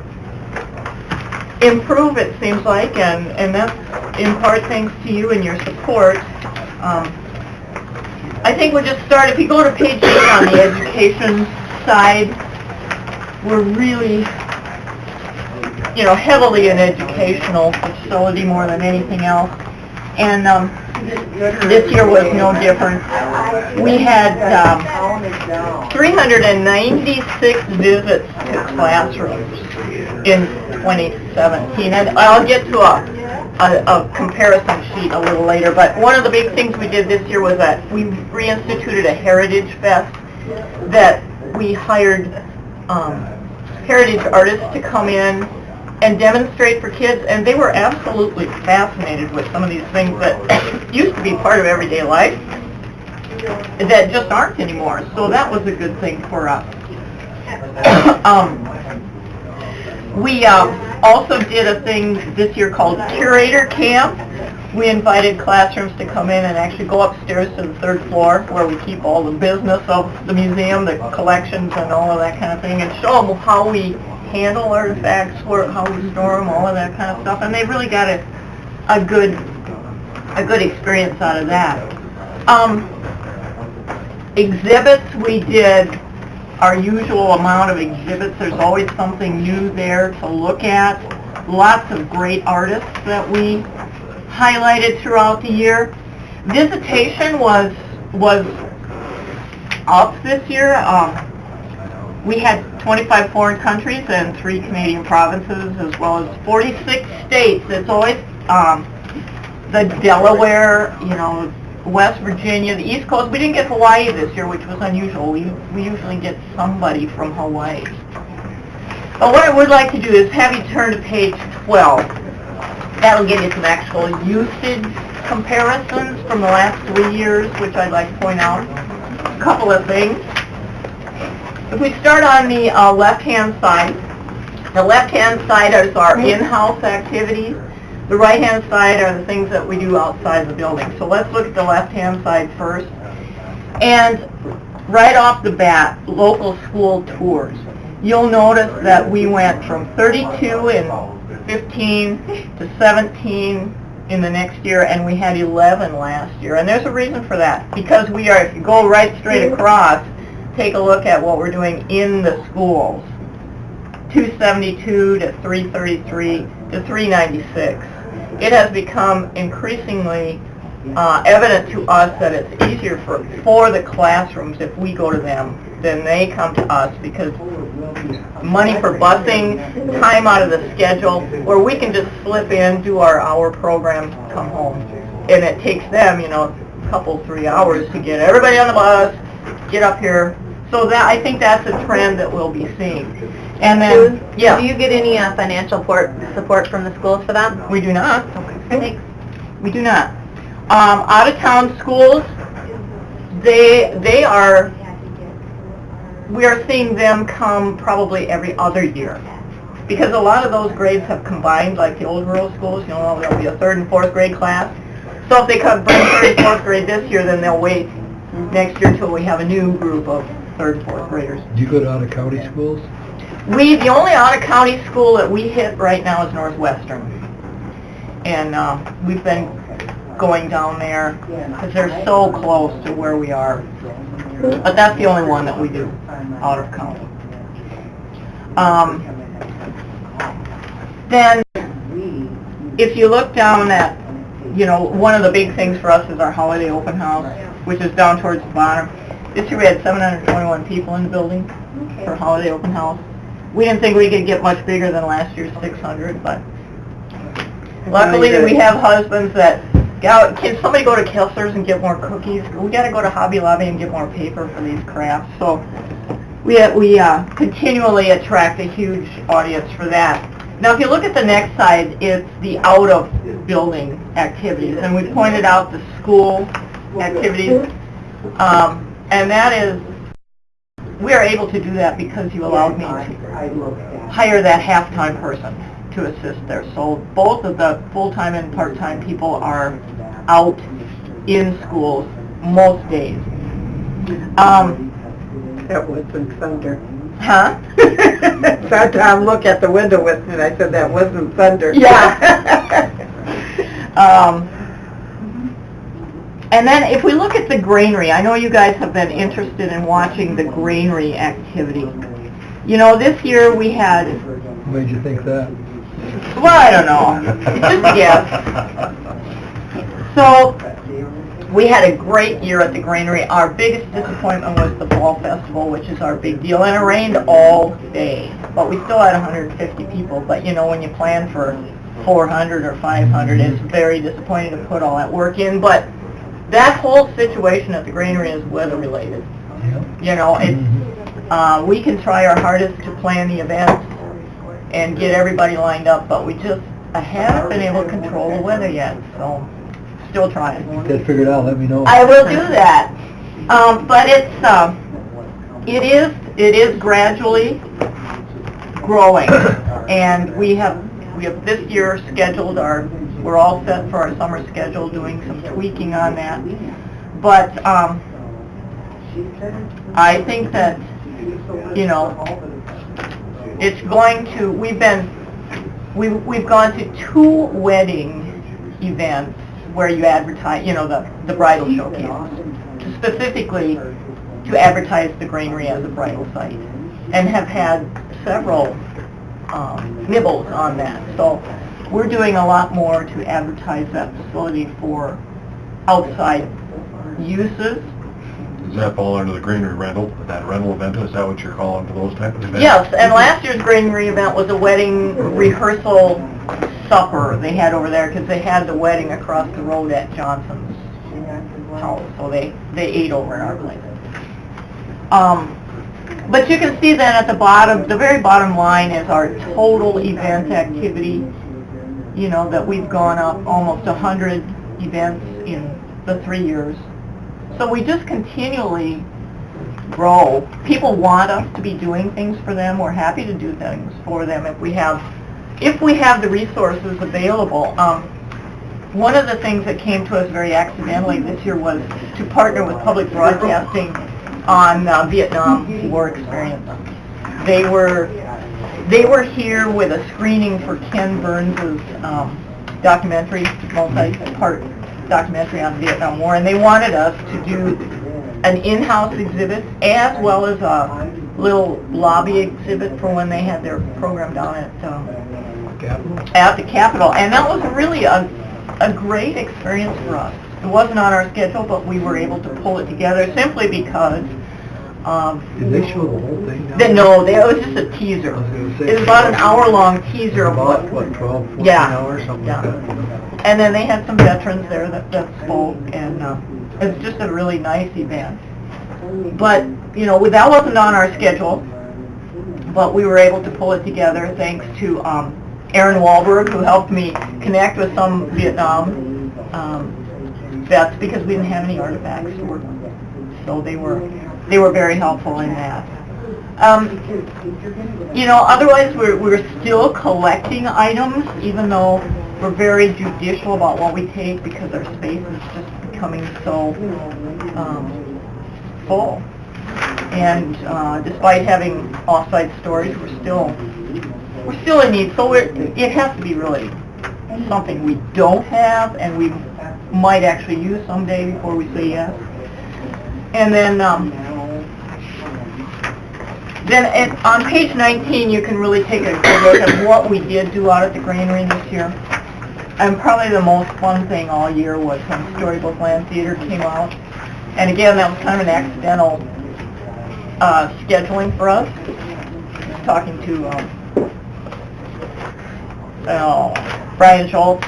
improve, it seems like, and that's in part thanks to you and your support. I think we'll just start, if you go to page 8 on the education side, we're really, heavily an educational facility more than anything else. And this year was no different. We had 396 visits to classrooms in 2017. And I'll get to a comparison sheet a little later, but one of the big things we did this year was that we reinstituted a Heritage Fest, that we hired heritage artists to come in and demonstrate for kids, and they were absolutely fascinated with some of these things that used to be part of everyday life that just aren't anymore. So that was a good thing for us. We also did a thing this year called Curator Camp. We invited classrooms to come in and actually go upstairs to the 3rd floor where we keep all the business of the museum, the collections and all of that kind of thing, and show them how we handle artifacts, how we store them, all of that kind of stuff, and they really got a good experience out of that. Exhibits, we did our usual amount of exhibits. There's always something new there to look at. Lots of great artists that we highlighted throughout the year. Visitation was up this year. We had 25 foreign countries and 3 Canadian provinces, as well as 46 states. It's always the Delaware, West Virginia, the East Coast. We didn't get Hawaii this year, which was unusual. We usually get somebody from Hawaii. But what I would like to do is have you turn to page 12. That'll give you some actual usage comparisons from the last 3 years, which I'd like to point out. A couple of things. If we start on the left-hand side, the left-hand side is our in-house activities. The right-hand side are the things that we do outside the building. So let's look at the left-hand side first. And right off the bat, local school tours. You'll notice that we went from 32 in 15 to 17 in the next year, and we had 11 last year. And there's a reason for that, because if you go right straight across, take a look at what we're doing in the schools. 272 to 333 to 396. It has become increasingly evident to us that it's easier for the classrooms if we go to them than they come to us, because money for busing, time out of the schedule, where we can just slip in, do our hour program, come home. And it takes them, a couple, 3 hours to get everybody on the bus, get up here. So that, I think that's a trend that we'll be seeing. And then, Do you get any financial support from the schools for that? We do not. Okay. We do not. Out-of-town schools, we are seeing them come probably every other year, because a lot of those grades have combined, like the old rural schools. There'll be a 3rd and 4th grade class. So if they come bring 3rd and 4th grade this year, then they'll wait next year till we have a new group of 3rd and 4th graders. Do you go to out-of-county schools? The only out-of-county school that we hit right now is Northwestern. And we've been going down there because they're so close to where we are. But that's the only one that we do out of county. Then, if you look down at, one of the big things for us is our holiday open house, which is down towards the bottom. This year we had 721 people in the building for holiday open house. We didn't think we could get much bigger than last year's 600, but luckily we have husbands that, can somebody go to Kessler's and get more cookies? We got to go to Hobby Lobby and get more paper for these crafts. So we continually attract a huge audience for that. Now, if you look at the next side, it's the out-of-building activities, and we pointed out the school activities, and that is, we are able to do that because you allowed me to hire that half-time person to assist there. So both of the full-time and part-time people are out in schools most days. That wasn't thunder. Huh? That time look at the window with me and I said that wasn't thunder. Yeah. And then if we look at the granary, I know you guys have been interested in watching the granary activity. This year we had... What made you think that? Well, I don't know. It's just a guess. So, we had a great year at the granary. Our biggest disappointment was the Fall Festival, which is our big deal, and it rained all day. But we still had 150 people. But, when you plan for 400 or 500, it's very disappointing to put all that work in. But that whole situation at the granary is weather-related. It's, we can try our hardest to plan the events and get everybody lined up, but we just haven't been able to control the weather yet, so still trying. Get that figured out, let me know. I will do that. But it is gradually growing, and we have this year scheduled we're all set for our summer schedule, doing some tweaking on that. But I think that, It's going to, we've gone to 2 wedding events where you advertise, you know, the bridal showcases, specifically to advertise the granary as a bridal site, and have had several nibbles on that. So we're doing a lot more to advertise that facility for outside uses. Does that fall under the granary rental, that rental event? Is that what you're calling for those type of events? Yes, and last year's granary event was a wedding rehearsal supper they had over there, because they had the wedding across the road at Johnson's house, so they ate over in our place. But you can see then at the bottom, the very bottom line is our total event activity, you know, that we've gone up almost 100 events in the 3 years. So we just continually grow. People want us to be doing things for them. We're happy to do things for them if we have the resources available. One of the things that came to us very accidentally this year was to partner with public broadcasting on Vietnam War experience. They were here with a screening for Ken Burns' documentary, multi-part documentary on the Vietnam War, and they wanted us to do an in-house exhibit as well as a little lobby exhibit for when they had their program down at the Capitol. And that was really a great experience for us. It wasn't on our schedule, but we were able to pull it together simply because Did they show the whole thing? no, it was just a teaser. It was about an hour-long teaser of About, 12, 14 Yeah. hours, something like that? And then they had some veterans there that spoke, and it's just a really nice event. But, you know, that wasn't on our schedule, but we were able to pull it together thanks to Aaron Wahlberg, who helped me connect with some Vietnam vets, because we didn't have any artifacts to work with. So they were very helpful in that. You know, otherwise we're still collecting items, even though we're very judicial about what we take, because our space is just becoming so full. And despite having off-site storage, we're still in need. So it has to be really something we don't have, and we might actually use someday before we say yes. And then on page 19, you can really take a good look at what we did do out at the granary this year. And probably the most fun thing all year was when Storybook Land Theater came out. And again, that was kind of an accidental scheduling for us. I was talking to Brian Schultz,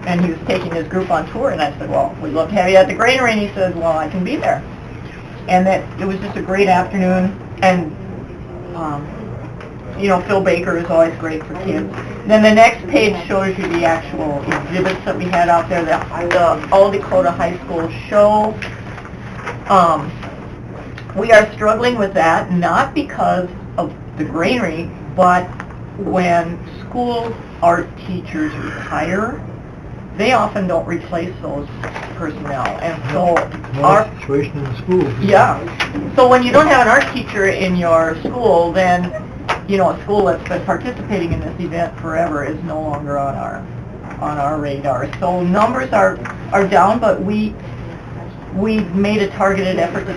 and he was taking his group on tour, and I said, well, we'd love to have you at the granary, and he said, well, I can be there. And it was just a great afternoon, and you know, Phil Baker is always great for kids. Then the next page shows you the actual exhibits that we had out there, the All Dakota High School show. We are struggling with that, not because of the granary, but when school art teachers retire, they often don't replace those personnel, and so our situation in the school. Yeah. So when you don't have an art teacher in your school, then, you know, a school that's been participating in this event forever is no longer on our radar. So numbers are down, but we made a targeted effort to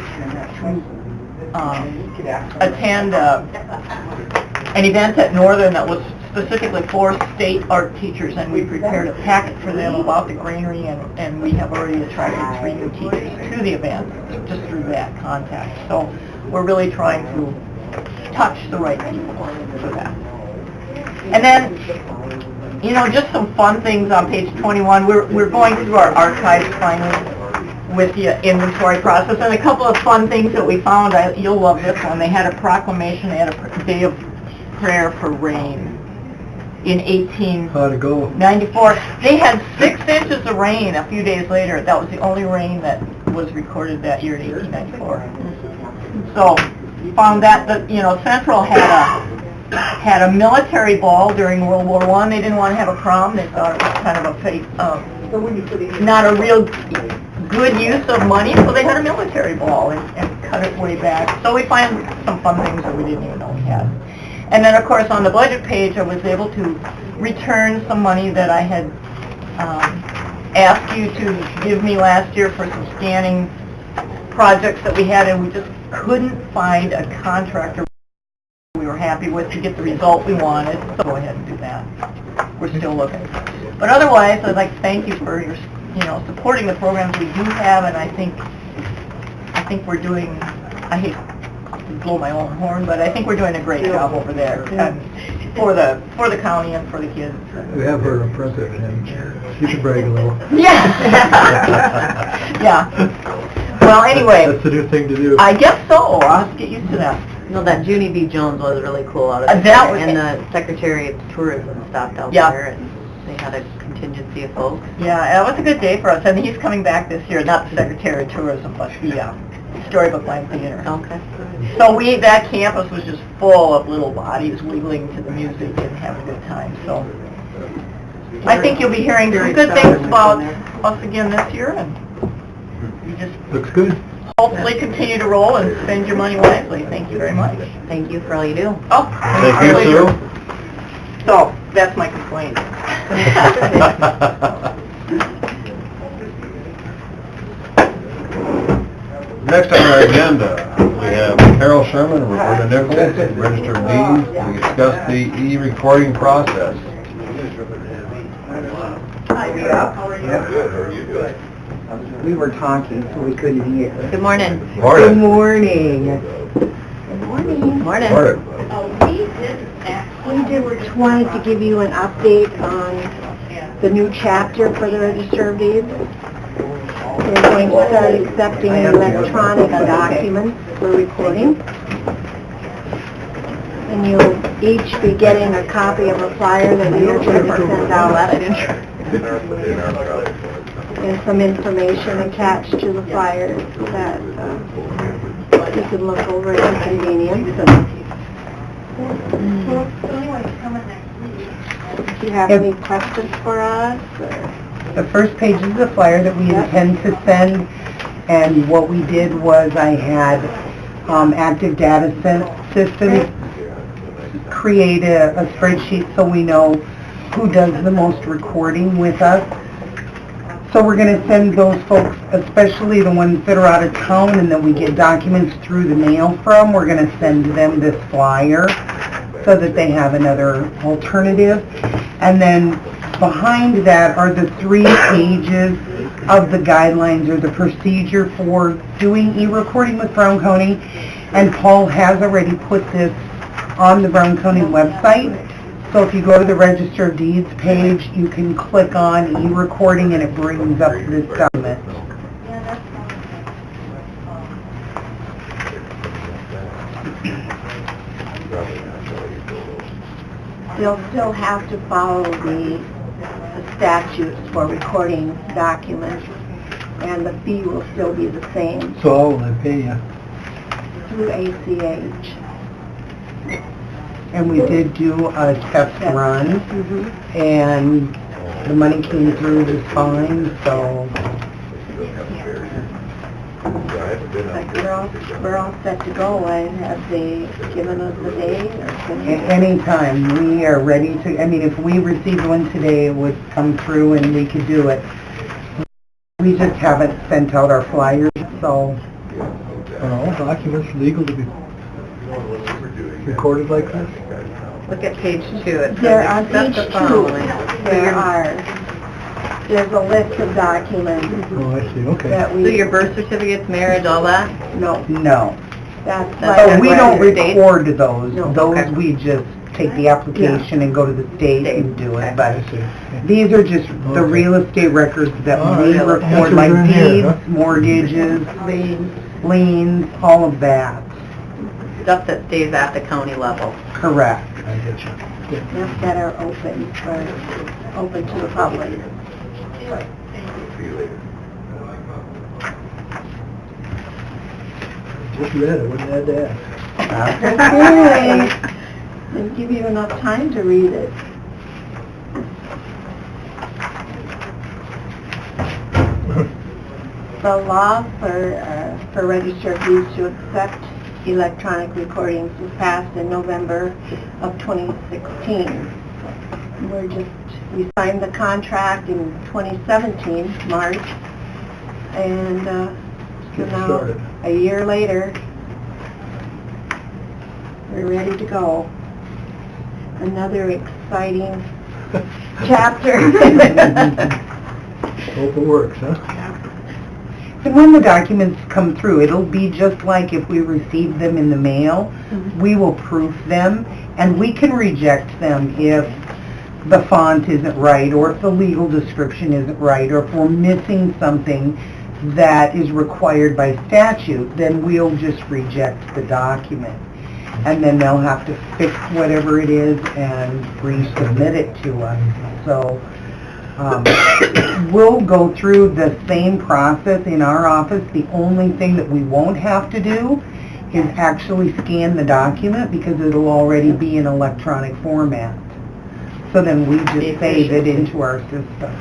attend an event at Northern that was specifically for state art teachers, and we prepared a packet for them about the granary, and we have already attracted 3 new teachers to the event just through that contact. So we're really trying to touch the right people for that. And then, you know, just some fun things on page 21. We're going through our archives finally with the inventory process, and a couple of fun things that we found. You'll love this one. They had a proclamation, they had a day of prayer for rain in 1894. They had 6 inches of rain a few days later. That was the only rain that was recorded that year in 1894. So found that you know, Central had a military ball during World War I. They didn't want to have a prom. They thought it was kind of a fake, not a real good use of money, so they had a military ball and cut it way back. So we find some fun things that we didn't even know we had. And then, of course, on the budget page, I was able to return some money that I had asked you to give me last year for some scanning projects that we had, and we just couldn't find a contractor we were happy with to get the result we wanted. So go ahead and do that. We're still looking. But otherwise, I'd like to thank you for your, supporting the programs we do have, and I think we're doing, I hate to blow my own horn, but I think we're doing a great job over there for the county and for the kids. We have her a president, and she can brag a little. Yeah. Yeah. Well, anyway. That's the new thing to do. I guess so. I'll have to get used to that. No, that Junie B. Jones was really cool out of That there, was- and the Secretary of Tourism stopped out Yeah. there, and they had a contingency of folks. Yeah, it was a good day for us, and he's coming back this year, not the Secretary of Tourism, but the Storybook Line Theater. Okay. So that campus was just full of little bodies wiggling to the music and having a good time, so. I think you'll be hearing some good things about us again this year, and you just Looks good. hopefully continue to roll and spend your money wisely. Thank you very much. Thank you for all you do. Oh, Thank you, Sue. So, that's my complaint. Next on our agenda, we have Carol Sherman and Roberta Nichols, registered deeds, to discuss the e-recording process. We were talking, so we couldn't hear. Good morning. Good Morning. morning. Morning. Morning. We just wanted to give you an update on the new chapter for the Register of Deeds. We're going to start accepting electronic documents for recording. And you'll each be getting a copy of a flyer that you're going to send out. And some information attached to the flyer that you can look over at your convenience. Do you have any questions for us? The first page is the flyer that we intend to send, and what we did was I had Active Data Systems create a spreadsheet so we know who does the most recording with us. So we're going to send those folks, especially the ones that are out of town and that we get documents through the mail from, we're going to send them this flyer so that they have another alternative. And then behind that are the 3 pages of the guidelines or the procedure for doing e-recording with Brown County. And Paul has already put this on the Brown County website. So if you go to the Register of Deeds page, you can click on e-recording and it brings up this document. They'll still have to follow the statutes for recording documents, and the fee will still be the same So how will they pay you? through ACH. And we did do a test run, and the money came through just fine, so Like we're all set to go, and have they given us a date or something? anytime we are ready to, I mean, if we received one today, it would come through and we could do it. We just haven't sent out our flyers, so Are all documents legal to be recorded like this? Look at page 2. It There says on accept page the 2, following. there's a list of documents Oh, I see, okay. that So we, your birth certificates, marriage, all that? no, no. that's But But we don't Dates? record those. No. Those Okay. we just take the application and go to the state and do Okay. it, but I see. these are just the Okay. real estate records that All we right. record, That's like what we're in here, deeds, huh? mortgages, liens, all of that. Stuff that stays at the county level. Correct. I get you. that are open to the public. Just read it, wouldn't add to ask. Okay. Didn't give you enough time to read it. The law for Register of Deeds to accept electronic recordings was passed in November of 2016. We signed the contract in 2017, March, and so now, a year later, we're ready to go. Another exciting chapter. Hope it works, huh? And when the documents come through, it'll be just like if we receive them in the mail. We will proof them, and we can reject them if the font isn't right, or if the legal description isn't right, or if we're missing something that is required by statute, then we'll just reject the document. And then they'll have to fix whatever it is and resubmit it to us. So we'll go through the same process in our office. The only thing that we won't have to do is actually scan the document, because it'll already be in electronic format. So then we just save it into our system.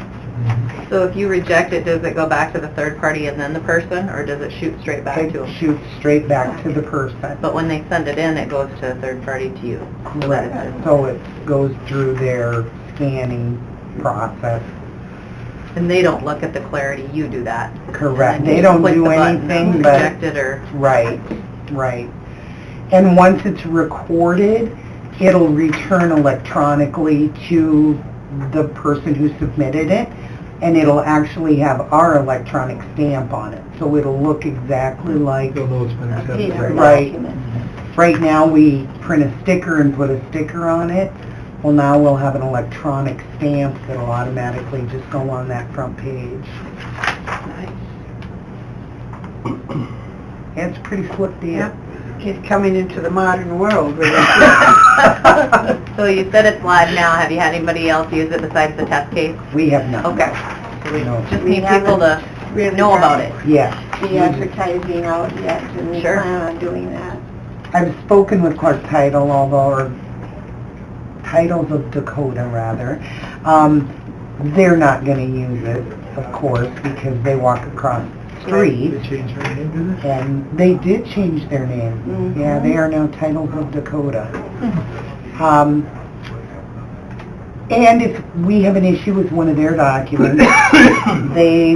So if you reject it, does it go back to the third party and then the person, or does it shoot straight back to It them? shoots straight back to the person. But when they send it in, it goes to a third party to you? Correct. So it goes through their scanning process. And they don't look at the clarity, you do that? Correct. And They you don't click do the button, anything but... Reject it or... Right, right. And once it's recorded, it'll return electronically to the person who submitted it, and it'll actually have our electronic stamp on it. So it'll look exactly like... You'll know it's been accepted. Right. Right now, we print a sticker and put a sticker on it. Well, now we'll have an electronic stamp that'll automatically just go on that front page. Yeah, it's a pretty slick deal. He's coming into the modern world. So you said it's live now, have you had anybody else use it besides the test case? We have not. Okay. So we No. just need people to know about it. Yes. The advertising out yet, and we Sure. plan on doing that. I've spoken with Clark Title, or Titles of Dakota, rather. They're not going to use it, of course, because they walk across the street. They changed their name, didn't they? And they did change their name. Yeah, they are now Titles of Dakota. And if we have an issue with one of their documents,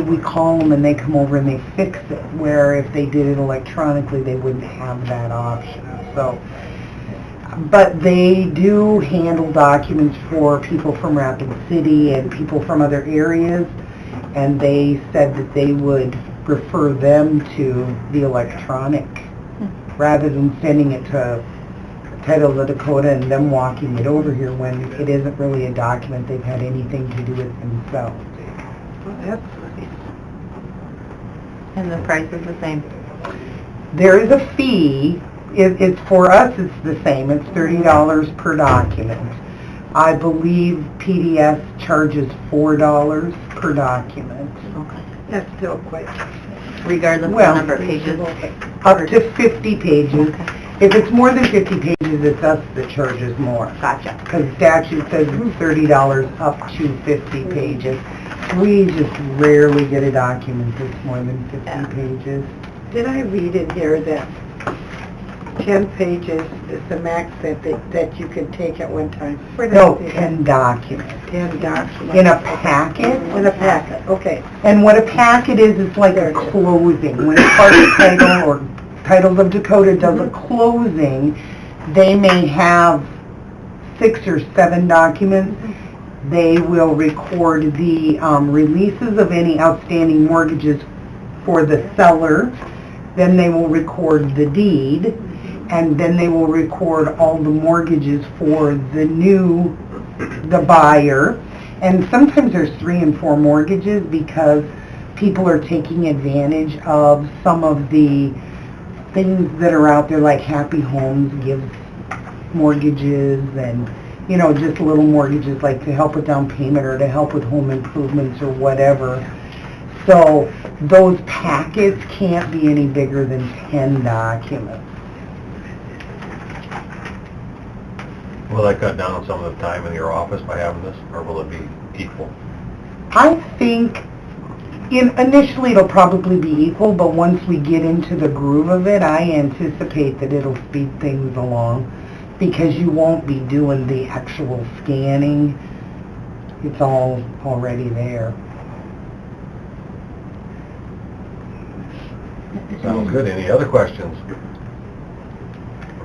we call them and they come over and they fix it, where if they did it electronically, they wouldn't have that option. So, but they do handle documents for people from Rapid City and people from other areas, and they said that they would refer them to the electronic rather than sending it to Titles of Dakota and them walking it over here when it isn't really a document they've had anything to do with themselves. And the price is the same? There is a fee. It's for us, it's the same. It's $30 per document. I believe PDS charges $4 per document. Okay. That's still quite... Regardless of Well, the number of pages? Up to 50 pages. If it's more than 50 pages, it's us that charges more. Gotcha. Because statute says it's $30 up to 50 pages. We just rarely get a document that's more than 50 pages. Did I read in here that 10 pages is the max that you can take at one time? No, 10 documents. 10 documents. In a packet? In a packet, okay. And what a packet is, it's like a closing. When Clark Title or Titles of Dakota does a closing, they may have 6 or 7 documents. They will record the releases of any outstanding mortgages for the seller. Then they will record the deed. And then they will record all the mortgages for the buyer. And sometimes there's 3 and 4 mortgages because people are taking advantage of some of the things that are out there, like Happy Homes gives mortgages and, you know, just little mortgages like to help with down payment or to help with home improvements or whatever. So those packets can't be any bigger than 10 documents. Will that cut down on some of the time in your office by having this, or will it be equal? I think Initially, it'll probably be equal, but once we get into the groove of it, I anticipate that it'll speed things along, because you won't be doing the actual scanning. It's all already there. Sounds good. Any other questions?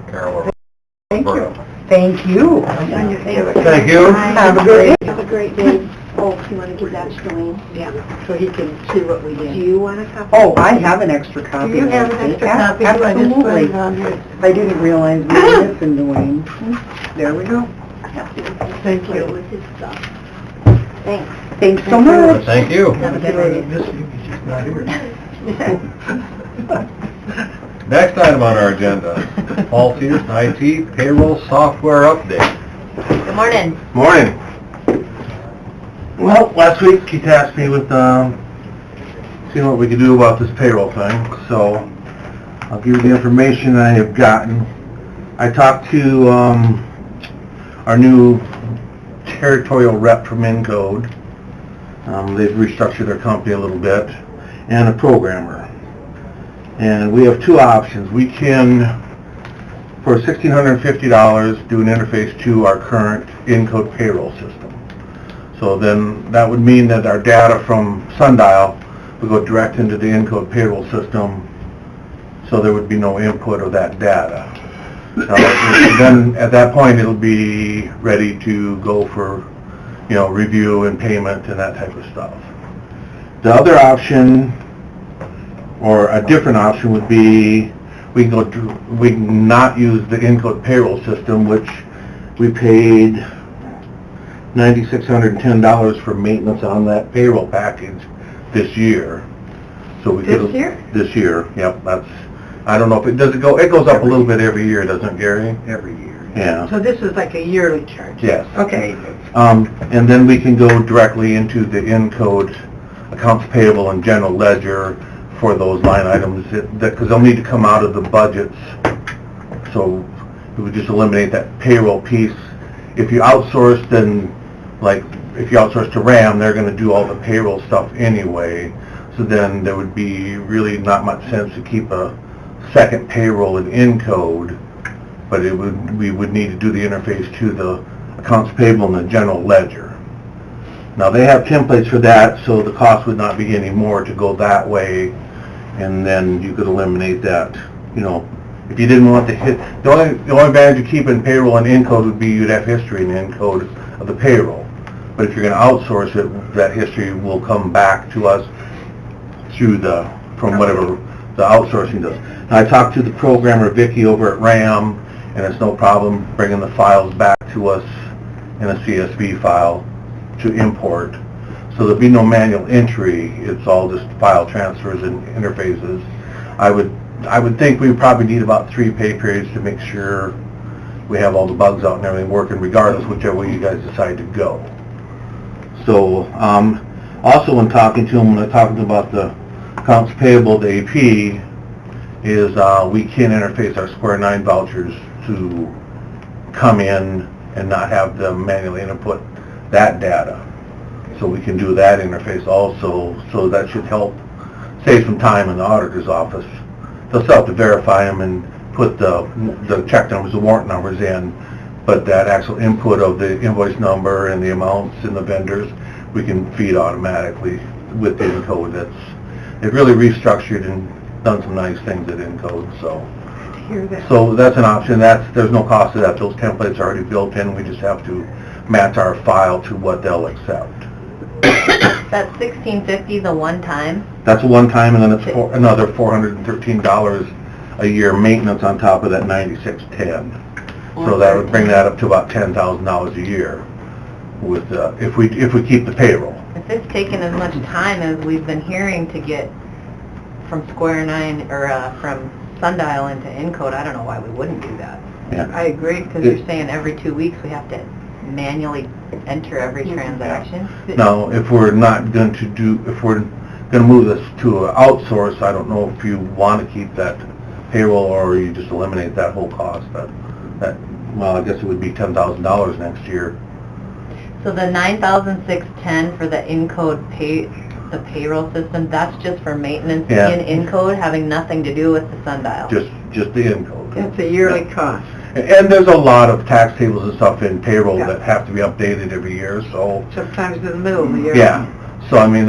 Carol? Thank you. Thank you. Thank you. Have a good day. Have a great day. Oh, you want to give that to Dwayne? Yeah, so he can see what we did. Do you want a copy? Oh, I have an extra copy. Do you have an extra copy? Absolutely. I didn't realize we were missing Dwayne. There we go. Thank you. With his stuff. Thanks. Thanks so much. Thank you. Have a good day. Next item on our agenda, Fall Sears IT payroll software update. Good morning. Morning. Well, last week he tasked me with seeing what we could do about this payroll thing, so I'll give you the information I have gotten. I talked to our new territorial rep from Encode. They've restructured their company a little bit, and a programmer. And we have two options. We can, for $1,650, do an interface to our current Encode payroll system. So then that would mean that our data from Sundial would go direct into the Encode payroll system, so there would be no input of that data. Then at that point it'll be ready to go for, review and payment and that type of stuff. The other option, or a different option, would be we can not use the Encode payroll system, which we paid $9,610 for maintenance on that payroll package this year. So we could. This year? This year, yep. I don't know if it goes up a little bit every year, doesn't it, Gary? Every year. Yeah. So this is like a yearly charge? Yes. Okay. And then we can go directly into the Encode accounts payable and general ledger for those line items, because they'll need to come out of the budgets. So we would just eliminate that payroll piece. If you outsource, then, if you outsource to RAM, they're going to do all the payroll stuff anyway. So then there would be really not much sense to keep a second payroll in Encode, but we would need to do the interface to the accounts payable and the general ledger. Now they have templates for that, so the cost would not be any more to go that way, and then you could eliminate that. If you didn't want to hit, the only advantage of keeping payroll in Encode would be you'd have history in Encode of the payroll. But if you're going to outsource it, that history will come back to us through from whatever the outsourcing does. Now, I talked to the programmer Vicky over at RAM, and it's no problem bringing the files back to us in a CSV file to import. So there'll be no manual entry. It's all just file transfers and interfaces. I would think we would probably need about 3 pay periods to make sure we have all the bugs out and everything working, regardless whichever way you guys decide to go. So, also when talking to them, when I talked about the accounts payable to AP, is we can interface our Square 9 vouchers to come in and not have them manually input that data. So we can do that interface also, so that should help save some time in the auditor's office. They'll still have to verify them and put the check numbers, the warrant numbers in, but that actual input of the invoice number and the amounts and the vendors, we can feed automatically with the Encode. They've really restructured and done some nice things at Encode, so. So that's an option. There's no cost to that. Those templates are already built in. We just have to match our file to what they'll accept. That's $1,650 the one time? That's a one-time, and then it's another $413 a year maintenance on top of that $9,610. So that would bring that up to about $10,000 a year with if we keep the payroll. If it's taken as much time as we've been hearing to get from Square 9 or from Sundial into Encode, I don't know why we wouldn't do that. Yeah. I agree, because you're saying every 2 weeks we have to manually enter every transaction. Now, if we're not going to if we're going to move this to an outsource, I don't know if you want to keep that payroll or you just eliminate that whole cost. Well, I guess it would be $10,000 next year. So the $9,610 for the Encode pay, the payroll system, that's just for maintenance Yeah. in Encode, having nothing to do with the sundial. just the Encode. It's a yearly cost. And there's a lot of tax tables and stuff in payroll that have to be updated every year, so, Sometimes in the middle of the year. yeah. So, I mean,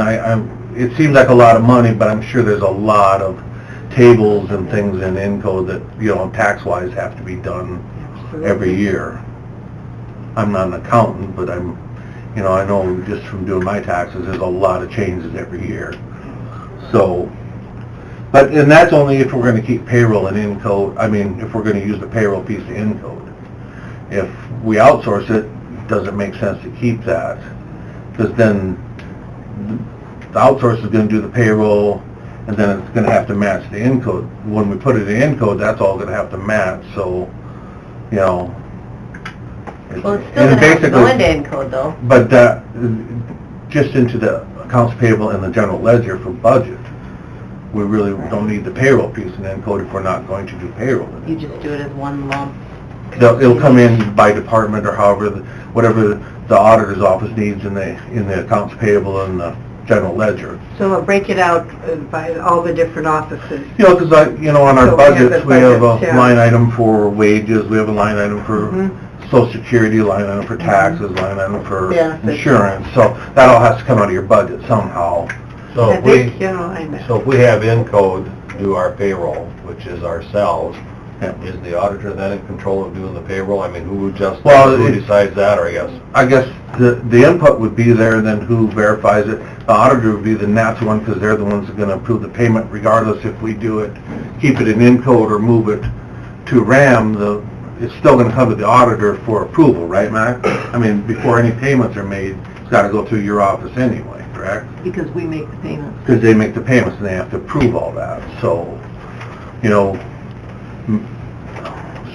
it seems like a lot of money, but I'm sure there's a lot of tables and things in Encode that, you know, tax-wise have to be done every year. I'm not an accountant, but you know, I know just from doing my taxes, there's a lot of changes every year. So, and that's only if we're gonna keep payroll in Encode, I mean, if we're gonna use the payroll piece to Encode. If we outsource it, does it make sense to keep that? Because then the outsource is gonna do the payroll, and then it's gonna have to match the Encode. When we put it in Encode, that's all gonna have to match, so, you know. Well, it's still gonna have to go into Encode though. But just into the accounts payable and the general ledger for budget, we really don't need the payroll piece in Encode if we're not going to do payroll. You just do it as one lump. It'll come in by department or however, whatever the auditor's office needs in the accounts payable and the general ledger. So we'll break it out by all the different offices. You know, because you know, on our So we have budgets, the we have a budgets, yeah. line item for wages, we have a line item for Social Security, line item for taxes, line item for Benefits. insurance, so that all has to come out of your budget somehow. So I think, you know, I know. So if we have Encode do our payroll, which is ourselves, is the auditor then in control of doing the payroll? I mean, who decides that, or I guess the input would be there, and then who verifies it? The auditor would be the natural one, because they're the ones that are gonna approve the payment regardless if we do it, keep it in Encode or move it to RAM, it's still gonna come to the auditor for approval, right, Mac? I mean, before any payments are made, it's gotta go through your office anyway, correct? Because we make the payments. Because they make the payments and they have to approve all that, so, you know,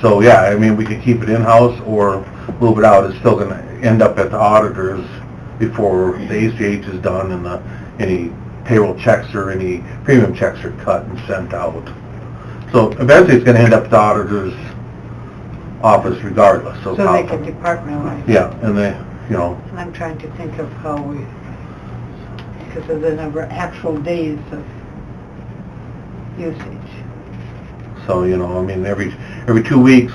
so yeah, I mean, we could keep it in-house or move it out, it's still gonna end up at the auditors before the ACH is done and any payroll checks or any premium checks are cut and sent out. So eventually it's gonna end up at the auditor's office regardless, so. So they can departmentalize. Yeah, and they, you know, I'm trying to think of how we, because of the number of actual days of usage. so, you know, I mean, every 2 weeks,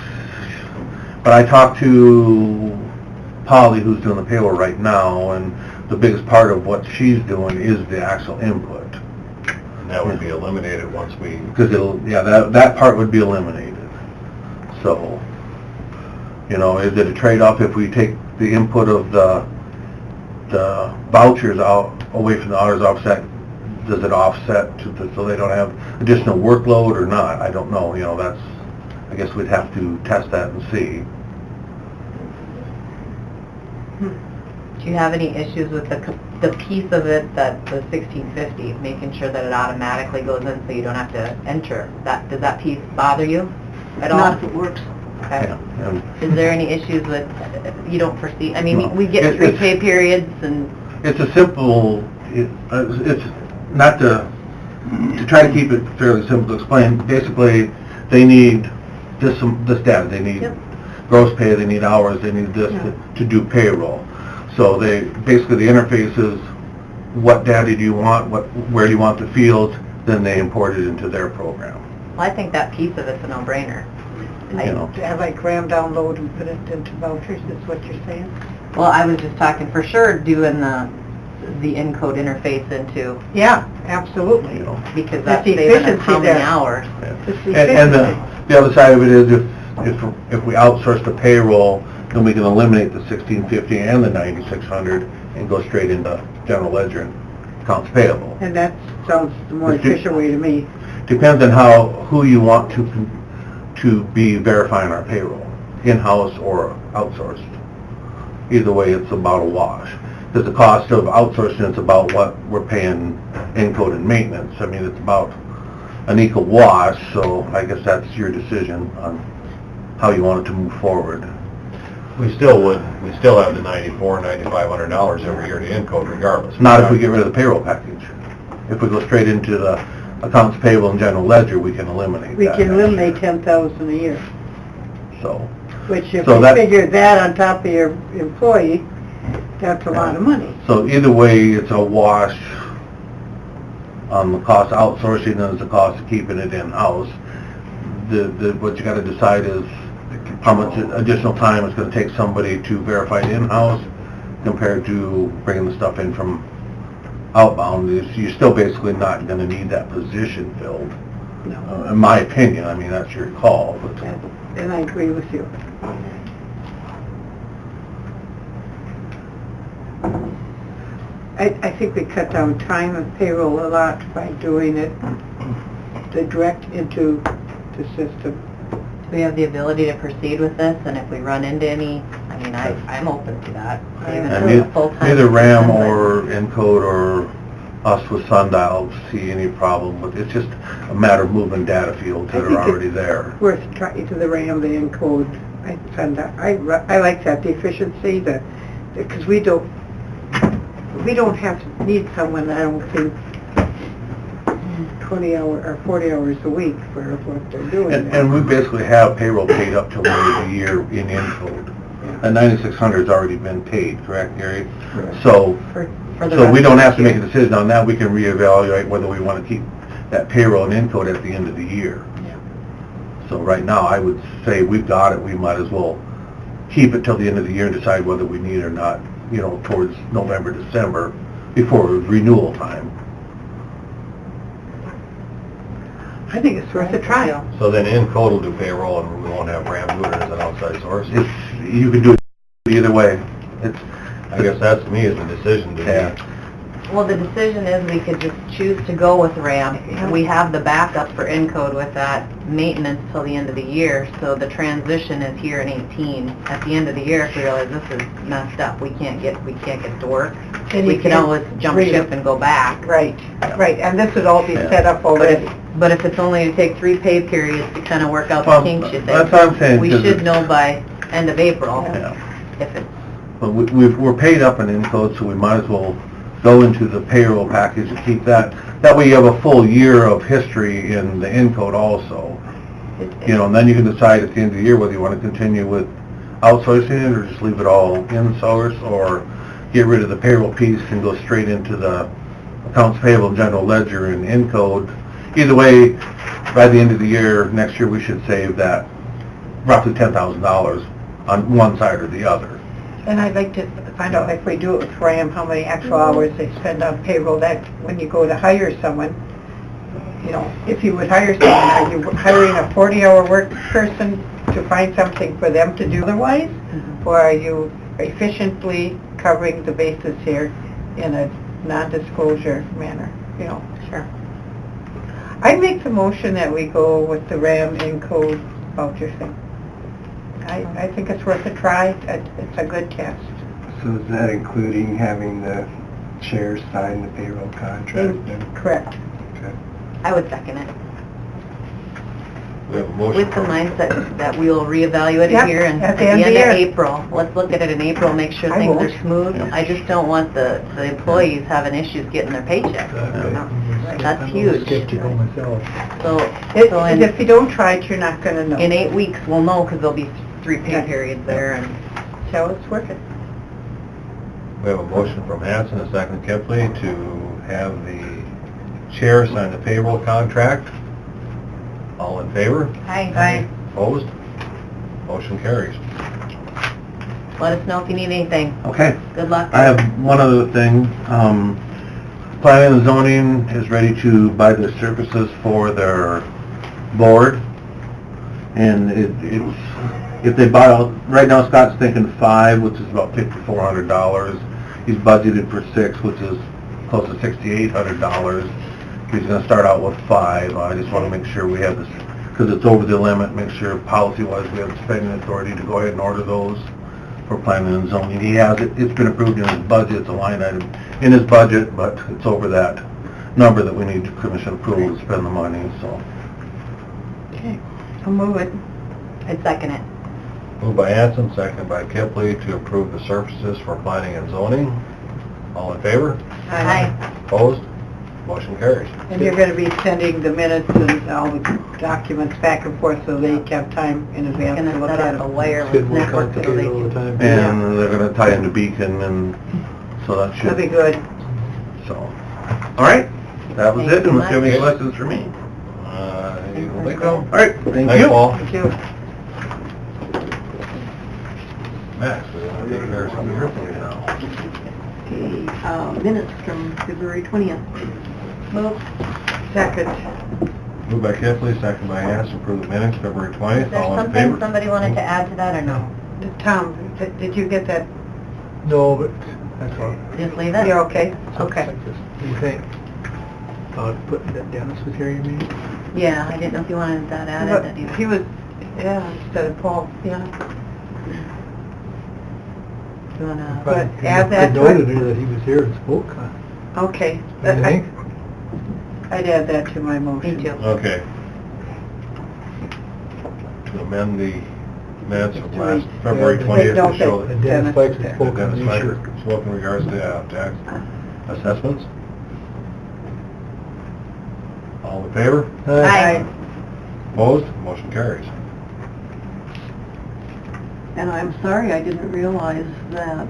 but I talked to Polly, who's doing the payroll right now, and the biggest part of what she's doing is the actual input. And that would be eliminated once we... Because that part would be eliminated. So, you know, is it a trade-off if we take the input of the vouchers out, away from the auditor's office? Does it offset so they don't have additional workload or not? I don't know, you know, I guess we'd have to test that and see. Do you have any issues with the piece of it that the 1650, making sure that it automatically goes in so you don't have to enter? Does that piece bother you at all? Not if it works. Okay. Yeah, Is there any issues with, you don't foresee, I mean, No. we get 3 pay periods and... It's a simple, it's not to try to keep it fairly simple to explain. Basically, they need this data. They need gross pay, they need hours, they need this to do payroll. So basically the interface is what data do you want, where do you want the fields, then they import it into their program. Well, I think that piece of it's a no-brainer. You know. Have like RAM download and put it into vouchers, is what you're saying? Well, I was just talking for sure doing the Encode interface into, Yeah, absolutely. You know. because That's that's the saving us efficiency how many there. hours. It's the And efficiency. the other side of it is if we outsource the payroll, then we can eliminate the 1650 and the 9600 and go straight into general ledger and accounts payable. And that sounds the more efficient way to me. Depends on who you want to be verifying our payroll, in-house or outsourced. Either way, it's about a wash. Because the cost of outsourcing is about what we're paying Encode and maintenance. I mean, it's about an equal wash, so I guess that's your decision on how you want it to move forward. We still have the $9,500 every year to Encode regardless. Not if we get rid of the payroll package. If we go straight into the accounts payable and general ledger, we can eliminate We that. can eliminate 10,000 a year, So, which if So you that- figure that on top of your employee, that's a lot of money. so either way, it's a wash The cost of outsourcing is the cost of keeping it in-house. What you gotta decide is how much additional time it's gonna take somebody to verify it in-house compared to bringing the stuff in from outbound. You're still basically not gonna need that position filled. No. In my opinion, I mean, that's your call, but... And I agree with you. I think we cut down time of payroll a lot by doing it the direct into the system. We have the ability to proceed with this, and if we run into any, I mean, I'm open to that. Even And if it's a full-time neither RAM person, but- or Encode or us with Sundial see any problem with it. It's just a matter of moving data fields that I are think already there. Worth trying to the RAM, the encode. I like that, the efficiency, because we don't have to need someone, I don't think, 20 hour or 40 hours a week for what they're doing. And we basically have payroll paid up till the end of the year in Encode. And 9,600's already been paid, correct, Gary? Correct. So, For the so we rest don't of have to the make a year. decision on that. We can reevaluate whether we want to keep that payroll in Encode at the end of the year. So right now, I would say we've got it, we might as well keep it till the end of the year and decide whether we need it or not, you know, towards November, December, before renewal time. I think it's worth a try. So then Encode will do payroll and we won't have RAM doing it as an outside source? You can do it either way. I guess that's, to me, is the decision to make. Well, the decision is we could just choose to go with RAM. We have the backup for Encode with that maintenance till the end of the year, so the transition is here in 18. At the end of the year, if we realize this is messed up, we can't get to work, Then we you can can always jump read ship it. and go back. Right, and this would all be Yeah. set up already. But if it's only to take 3 pay periods to kind of work out the Well, kinks, you think, that's what I'm saying, we 'cause should it's- know by end of April Yeah. if it's But we're paid up in Encode, so we might as well go into the payroll package and keep that. That way you have a full year of history in the Encode also. You know, and then you can decide at the end of the year whether you want to continue with outsourcing it or just leave it all in-source, or get rid of the payroll piece and go straight into the accounts payable and general ledger in Encode. Either way, by the end of the year, next year, we should save that roughly $10,000 on one side or the other. And I'd like to find out, if we do it with RAM, how many actual hours they spend on payroll, that when you go to hire someone, you know, if you would hire someone, are you hiring a 40-hour work person to find something for them to do otherwise? Or are you efficiently covering the bases here in a non-disclosure manner, you know? Sure. I'd make the motion that we go with the RAM Encode voucher thing. I think it's worth a try. It's a good test. So is that including having the chairs sign the payroll contract then? Correct. Okay. I would second it. We have a motion. With the mindset that we will reevaluate it Yep, here and at at the the end of end the of year. April. Let's look at it in April, make sure I things won't. are smooth. Yeah. I just don't want the employees having issues getting their paycheck. No, That's huge. myself. So If you don't try it, you're not gonna know. in 8 weeks, we'll know because there'll be 3 pay Yeah. periods there and So it's working. We have a motion from Hanson, a second Kepley, to have the chair sign the payroll contract. All in favor? Hi. Opposed? Motion carries. Let us know if you need anything. Okay. Good luck. I have one other thing. Planning and zoning is ready to buy the services for their board. And it's, if they buy out, right now Scott's thinking 5, which is about $5,400. He's budgeted for 6, which is close to $6,800. He's gonna start out with 5. I just wanna make sure we have this, because it's over the limit, make sure policy-wise we have the spending authority to go ahead and order those for planning and zoning. He has it, it's been approved in his budget, it's a line item in his budget, but it's over that number that we need commission approval to spend the money, so. Okay, I'll move it. I'd second it. Moved by Hanson, seconded by Kepley to approve the services for planning and zoning. All in favor? Hi. Opposed? Motion carries. And you're gonna be sending the minutes and all the documents back and forth so they have time in advance Gonna to look set at up a them. wireless network so they can... And they're gonna tie into Beacon, and so that That'd be should, good. so. All right, That was Thank it, you unless you have any much. questions for me. I don't think so. All right, thank Thanks, you. Paul. Thank you. Max, we want to take care of some of your things now. Okay, minutes from February 20th. Move. Second. Moved by Kifley, second by Hess, approve the minutes, February 20th, Is there all in something favor? somebody wanted to add to that, or no? Tom, did you get that? No, but that's all. Just leave it? You're okay? Okay. What do you think? Putting that Dennis was here, you mean? Yeah, I didn't know if you wanted that added, that you... He was, yeah, instead of Paul, yeah. You wanna... But add that to it? that he was here and spoke, huh? Okay. What do you think? I'd add that to my motion. Me too. Okay. To amend the minutes of last February Yeah, 20th don't to show say that Dennis Fikes there. spoke. Dennis Pfeiffer spoke in regards to tax assessments. All in favor? Aye. Opposed? Motion carries. And I'm sorry, I didn't realize that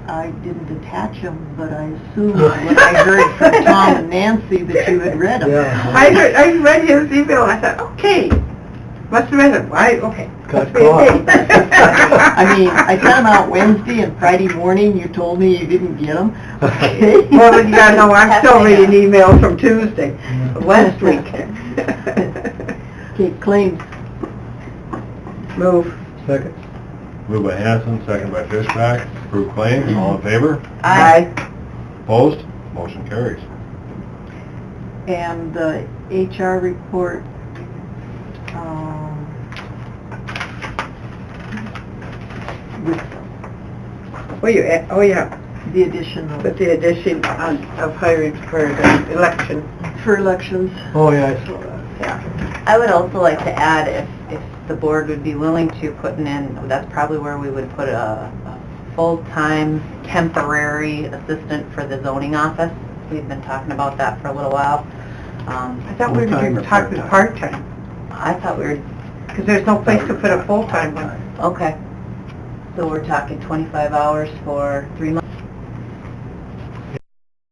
I didn't attach them, but I assumed when I heard from Tom and Nancy that you had read them. Yeah. I read his email, I thought, okay, must have read it, okay. Got Must be caught. okay. I mean, I sent them out Wednesday and Friday morning, you told me you didn't get them. Okay. Well, you gotta know, I'm still reading emails from Tuesday, last week. Okay, claims. Move. Second. Moved by Hanson, second by Fishback, approve claims, all in favor? Aye. Opposed? Motion carries. And the HR report, with Oh, yeah, the addition with of, the addition of hiring for the election. for elections. Oh, yeah, I saw that. Yeah. I would also like to add, if the board would be willing to putting in, that's probably where we would put a full-time temporary assistant for the zoning office. We've been talking about that for a little while. I thought we Full-time were or talking part-time, I thought we were, because there's no place to put a full-time one. okay. So we're talking 25 hours for 3 months?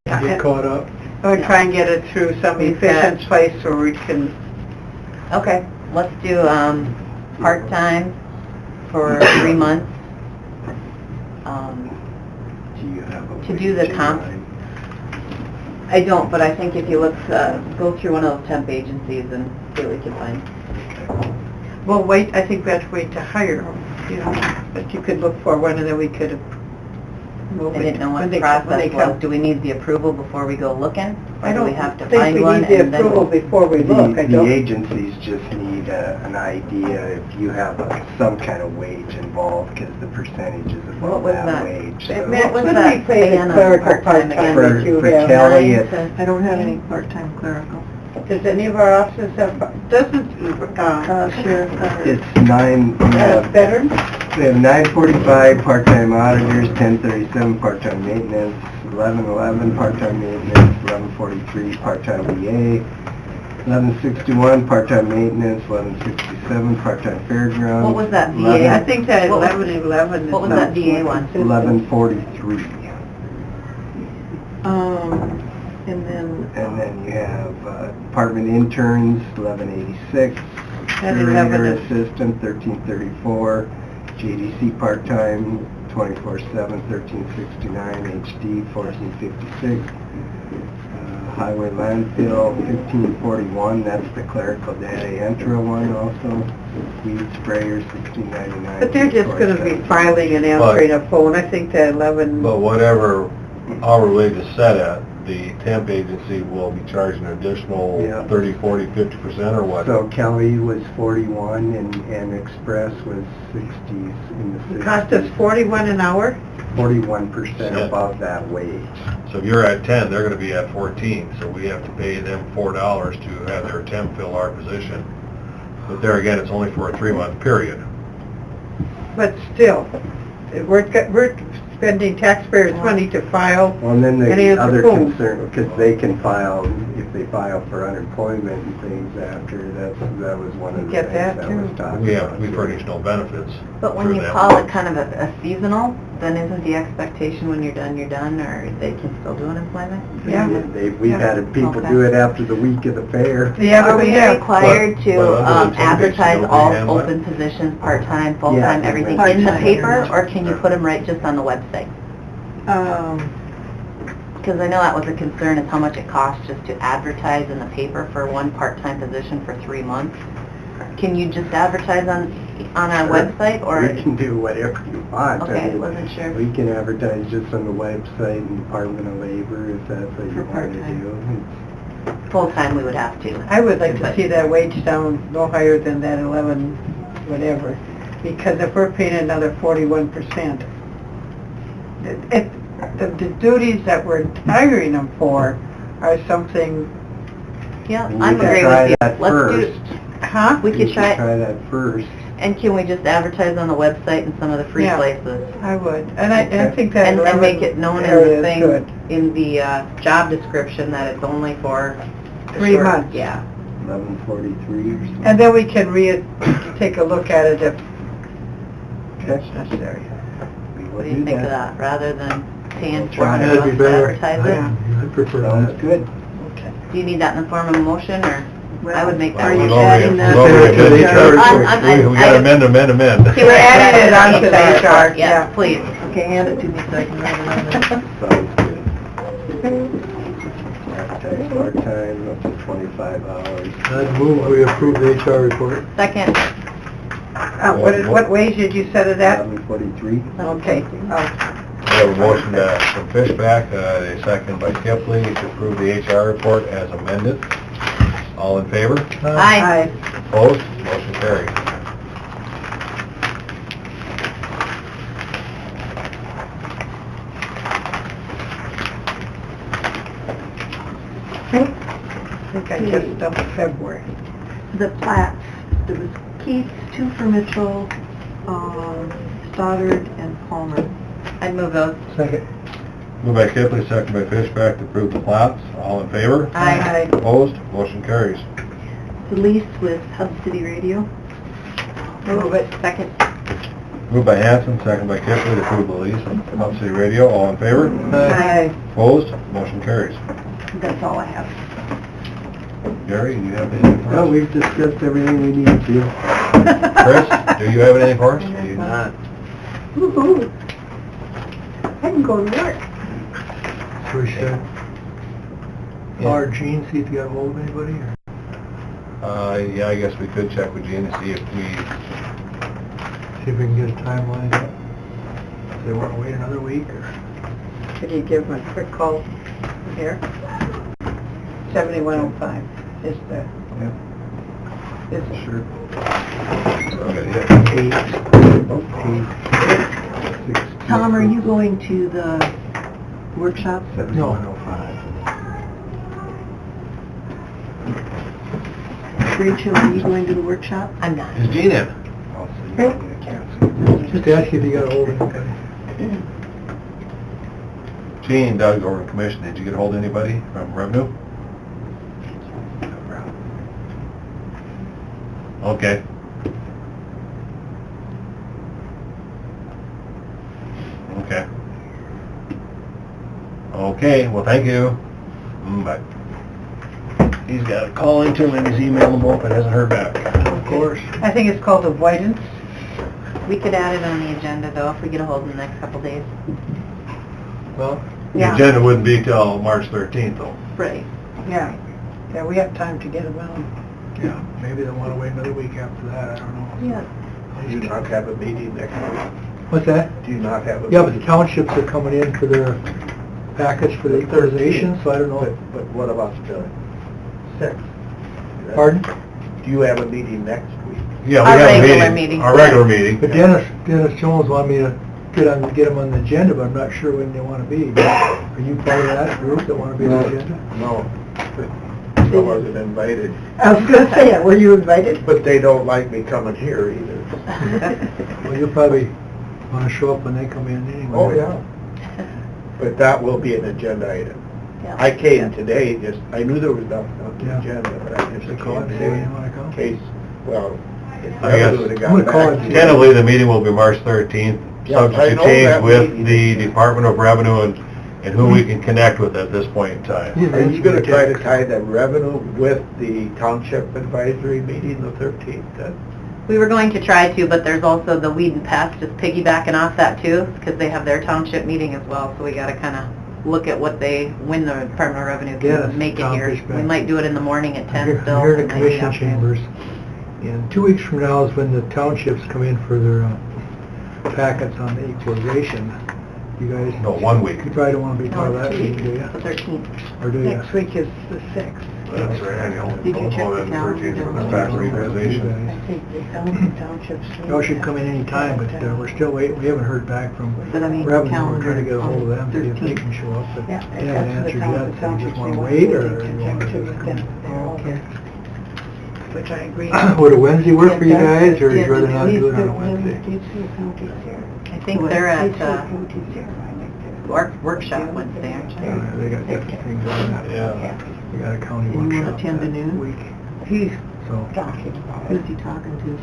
Get caught up. I would try and get it through some efficient place where we can, Okay, let's do, part-time for 3 months. Do you have a To do the wage in comp. mind? I don't, but I think if you look, go through one of those temp agencies and see what we can find. well, wait, I think we have to wait to hire them, you know, but you could look for one and then we could move I it. didn't know what when the they come- when process they was. come. Do we need the approval before we go looking? I Or do don't we have to think find we one need the and then... approval before we look, I The don't. agencies just need an idea if you have some kind of wage involved, because the percentage is What above was that that? wage. What So was would that we pay pay on the a clerical part-time part-time again? that you For have? Kelly, 9 it's to- I don't have any part-time clerical. Does any of our offices have, doesn't, Sheriff, it's nine, we have veterans? 945 part-time auditors, 1037 part-time maintenance, 1111 part-time maintenance, 1143 part-time VA, 1161 part-time maintenance, 1167 part-time fairgrounds. What was that VA? 11 I think that What was- 1111 is... what was that VA one? 1143. and then, And then you have department interns, 1186, And curator 11 assistant, 1334, JDC part-time, 24/7, 1369, HD, 1456, highway landfill, 1541, that's the clerical data entry one also, weed sprayer, 1699. But they're just gonna be filing and answering a phone, I think that 11... But whatever our wage is set at, the temp agency will be charging an additional Yeah. 30, 40, 50% or what? So Kelly was 41 and Express was 60s, in the 60s. It cost us 41 an hour? 41% Yeah. above that wage. So if you're at 10, they're gonna be at 14, so we have to pay them $4 to have their temp fill our position. But there again, it's only for a 3-month period. But still, we're spending taxpayers' money to file Well, and then any the of the other phones. concern, because they can file, if they file for unemployment and things after, that was one of the Get things that that too. was talked We about. furnish no benefits. But when for you them. call it kind of a seasonal, then isn't the expectation when you're done, or they can still do unemployment? Yeah. We've had people do it after the week of the fair. Yeah, Are but we we have, required But to under the 10 advertise days, all nobody open positions, part-time, full-time, Yeah. everything in the Part-time. paper, or can you put them right just on the website? Because I know that was a concern, is how much it costs just to advertise in the paper for one part-time position for 3 months. Can you just advertise on our website, or? We can do whatever you want. I Okay, mean, wasn't sure. We can advertise just on the website and Department of Labor if that's what you For want to part-time. do. Full-time, we would have to. I would like to see that wage down no higher than that 11, whatever, because if we're paying another 41%, the duties that we're hiring them for are something, Yeah, We I'm could agree try with you. that Let's first. huh? We could try, that first. and can we just advertise on the website and some of the free Yeah. places? I would, and I think that And 11 make it known in area the is thing, good. in the job description, that it's only for a 3 short- months. Yeah. 11:43 or something. And then we can take a look at it if it's necessary. What do you think of that, rather than paying Try it. $400 That'd be to advertise it? I prefer that. Sounds good. Okay. Do you need that in the form of a motion, or I would make that Are you We've motion? already- adding we've that? already To the amended HR it. We gotta amend. Okay, We're adding it onto the HR, Yeah, yeah. please. Okay, hand it to me so I can write it on there. Sounds good. Advertise part-time up to 25 hours. I'd move we approve the HR report. Second. What wage did you set it at? 11:43. Okay. Oh, We have a motion from Fishback, a second by Kipling, to approve the HR report as amended. All in favor? Aye. Opposed? Motion carried. I think I just double February. The plats, there was Keats, 2 for Mitchell, Stoddard, and Palmer. I'd move those. Second. Moved by Kipling, second by Fishback, to approve the plats. All in favor? Aye. Opposed? Motion carries. The lease with Hub City Radio. Move it. Second. Moved by Hanson, second by Kipling, to approve the lease from Hub City Radio. All in favor? Aye. Opposed? Motion carries. That's all I have. Gary, do you have anything for Well, us? we've discussed everything we need to. Chris, do you have anything for us? Do you Not. Woo-hoo. I can go to work. So we should call Gene, see if you got a hold of anybody, or? Yeah, I guess we could check with Gene to see if we, See if we can get a timeline. If they want to wait another week, or? Could you give them a quick call here? 7105 is the, is Sure. Tom, are you going to the workshop? 7105. Rachel, are you going to the workshop? I'm not. is Gene in? I'll see you in the council. Just ask if you got a hold of anybody. Gene, Doug, over in commission, did you get a hold of anybody from revenue? Okay. Okay. Okay, well, thank you. Bye. He's got a call into him and he's emailed him both, but hasn't heard back. Of course. I think it's called avoidance. We could add it on the agenda, though, if we get a hold in the next couple days. Well, The Yeah. agenda wouldn't be till March 13th, though. Right. Yeah. Yeah, we have time to get them out. yeah, maybe they'll want to wait another week after that, I don't know. Yeah. Do you not have a meeting next week? What's that? Do you not have a? Yeah, but the townships are coming in for their package for the equalization, so I don't know. But what about the 6th? Pardon? Do you have a meeting next week? Yeah, Our we have a regular meeting. meeting. Our regular meeting. But Dennis Jones wanted me to get them on the agenda, but I'm not sure when they want to be. Are you part of that group that want to be on the agenda? No, I wasn't invited. I was gonna say, were you invited? But they don't like me coming here either. Well, you'll probably want to show up when they come in anyway. Oh, yeah. But that will be an agenda item. Yeah. I came today, just, I knew there was nothing on the Yeah. agenda, but I They just call came it, say today you want to come? in case, well, I guess I'm gonna call it. tentatively, the meeting will be March 13th, subject I to know change that with meeting. the Department of Revenue and who we can connect with at this point in time. Are you gonna try to tie the revenue with the township advisory meeting the 13th? We were going to try to, but there's also the Weed and Pest just piggybacking off that too, because they have their township meeting as well, so we gotta kinda look at when the Department of Revenue Yes, can make it here. accomplishment. We might do it in the morning at 10 Here still. here in and the maybe commission afternoon. chambers. And 2 weeks from now is when the townships come in for their packets on the equalization. You guys, No, 1 week. you probably don't want to be part of that meeting, do you? The 13th. Or do you? Next week is the 6th. That's right, I know. Did you check Oh, the then calendar? 13th for the tax reorganization. I think the townships... Y'all should come in any time, but we're still waiting, we haven't heard back from But I mean, Revenue. We're trying to get a hold of calendar them, see if they 13th. can show up, but Yeah, they haven't that's answered the yet. So you townships just want they to want wait, to or check you want to to with them. Okay. Which I agree. Would a Wednesday work for you guys, or would Yeah, you rather not please do it on a do. Wednesday? I think they're at, What? workshop Wednesday, aren't they? They got different things on. Yeah. We got a county And you wanna workshop attend to that noon? week, He's so. talking about Who's he talking to?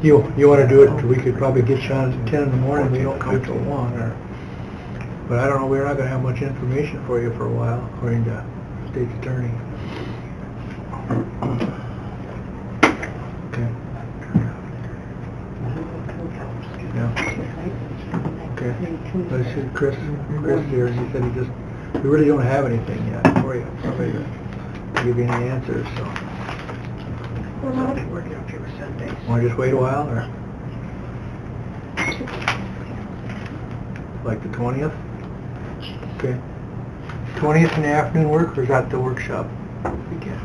You want to do it, we could probably get you on at 10 in the morning, we don't come till 1, or, but I don't know, we're not going to have much information for you for a while, according to state's attorney. Okay. Yeah. Okay. Let's see, Chris here, and he said we really don't have anything yet for you, somebody to give you any answers, so. I'll be working up here Sundays. Want to just wait a while, or? Like the 20th? Okay. 20th in the afternoon work, or is that the workshop weekend?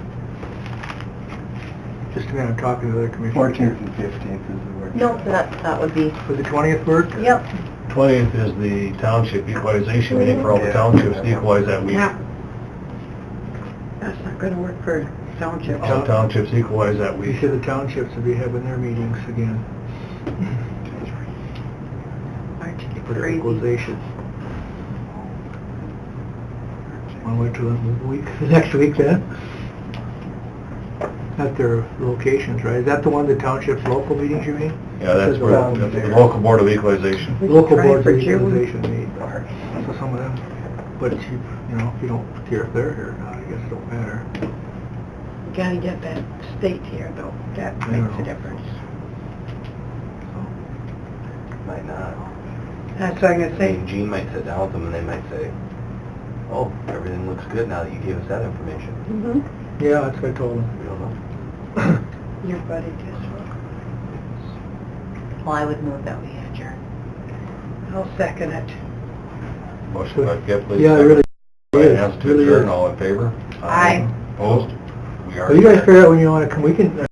Just a minute, I'm talking to the other commissioners. 14th and 15th is the work. No, that would be, Would the 20th work? yep. 20th is the township equalization meeting for all the townships to equalize that week. Yeah. That's not gonna work for township. All the townships equalize that We week. said the townships would be having their meetings again Aren't you for their crazy? equalization. Want to wait till the next week then? At their locations, right? Is that the one, the township's local meetings, you mean? Yeah, that's where, that's the local board of equalization. We Local tried boards for of June. equalization meet, so some of them, but if you know, if you don't care if they're here or not, I guess it don't matter. You gotta get that state here, though. That I makes know. a difference. Might not. That's what I'm gonna say. Gene might sit down with them and they might say, oh, everything looks good now that you gave us that information. Mm-hmm. Yeah, that's what I told them. We don't know. Your buddy just, Well, I would move that we adjourn. I'll second it. Motion by Kipling. Yeah, it really By is, Hess to really adjourn, is. all in favor? Aye. Opposed? We are So you guys adjourned. figure out when you want to come, we can,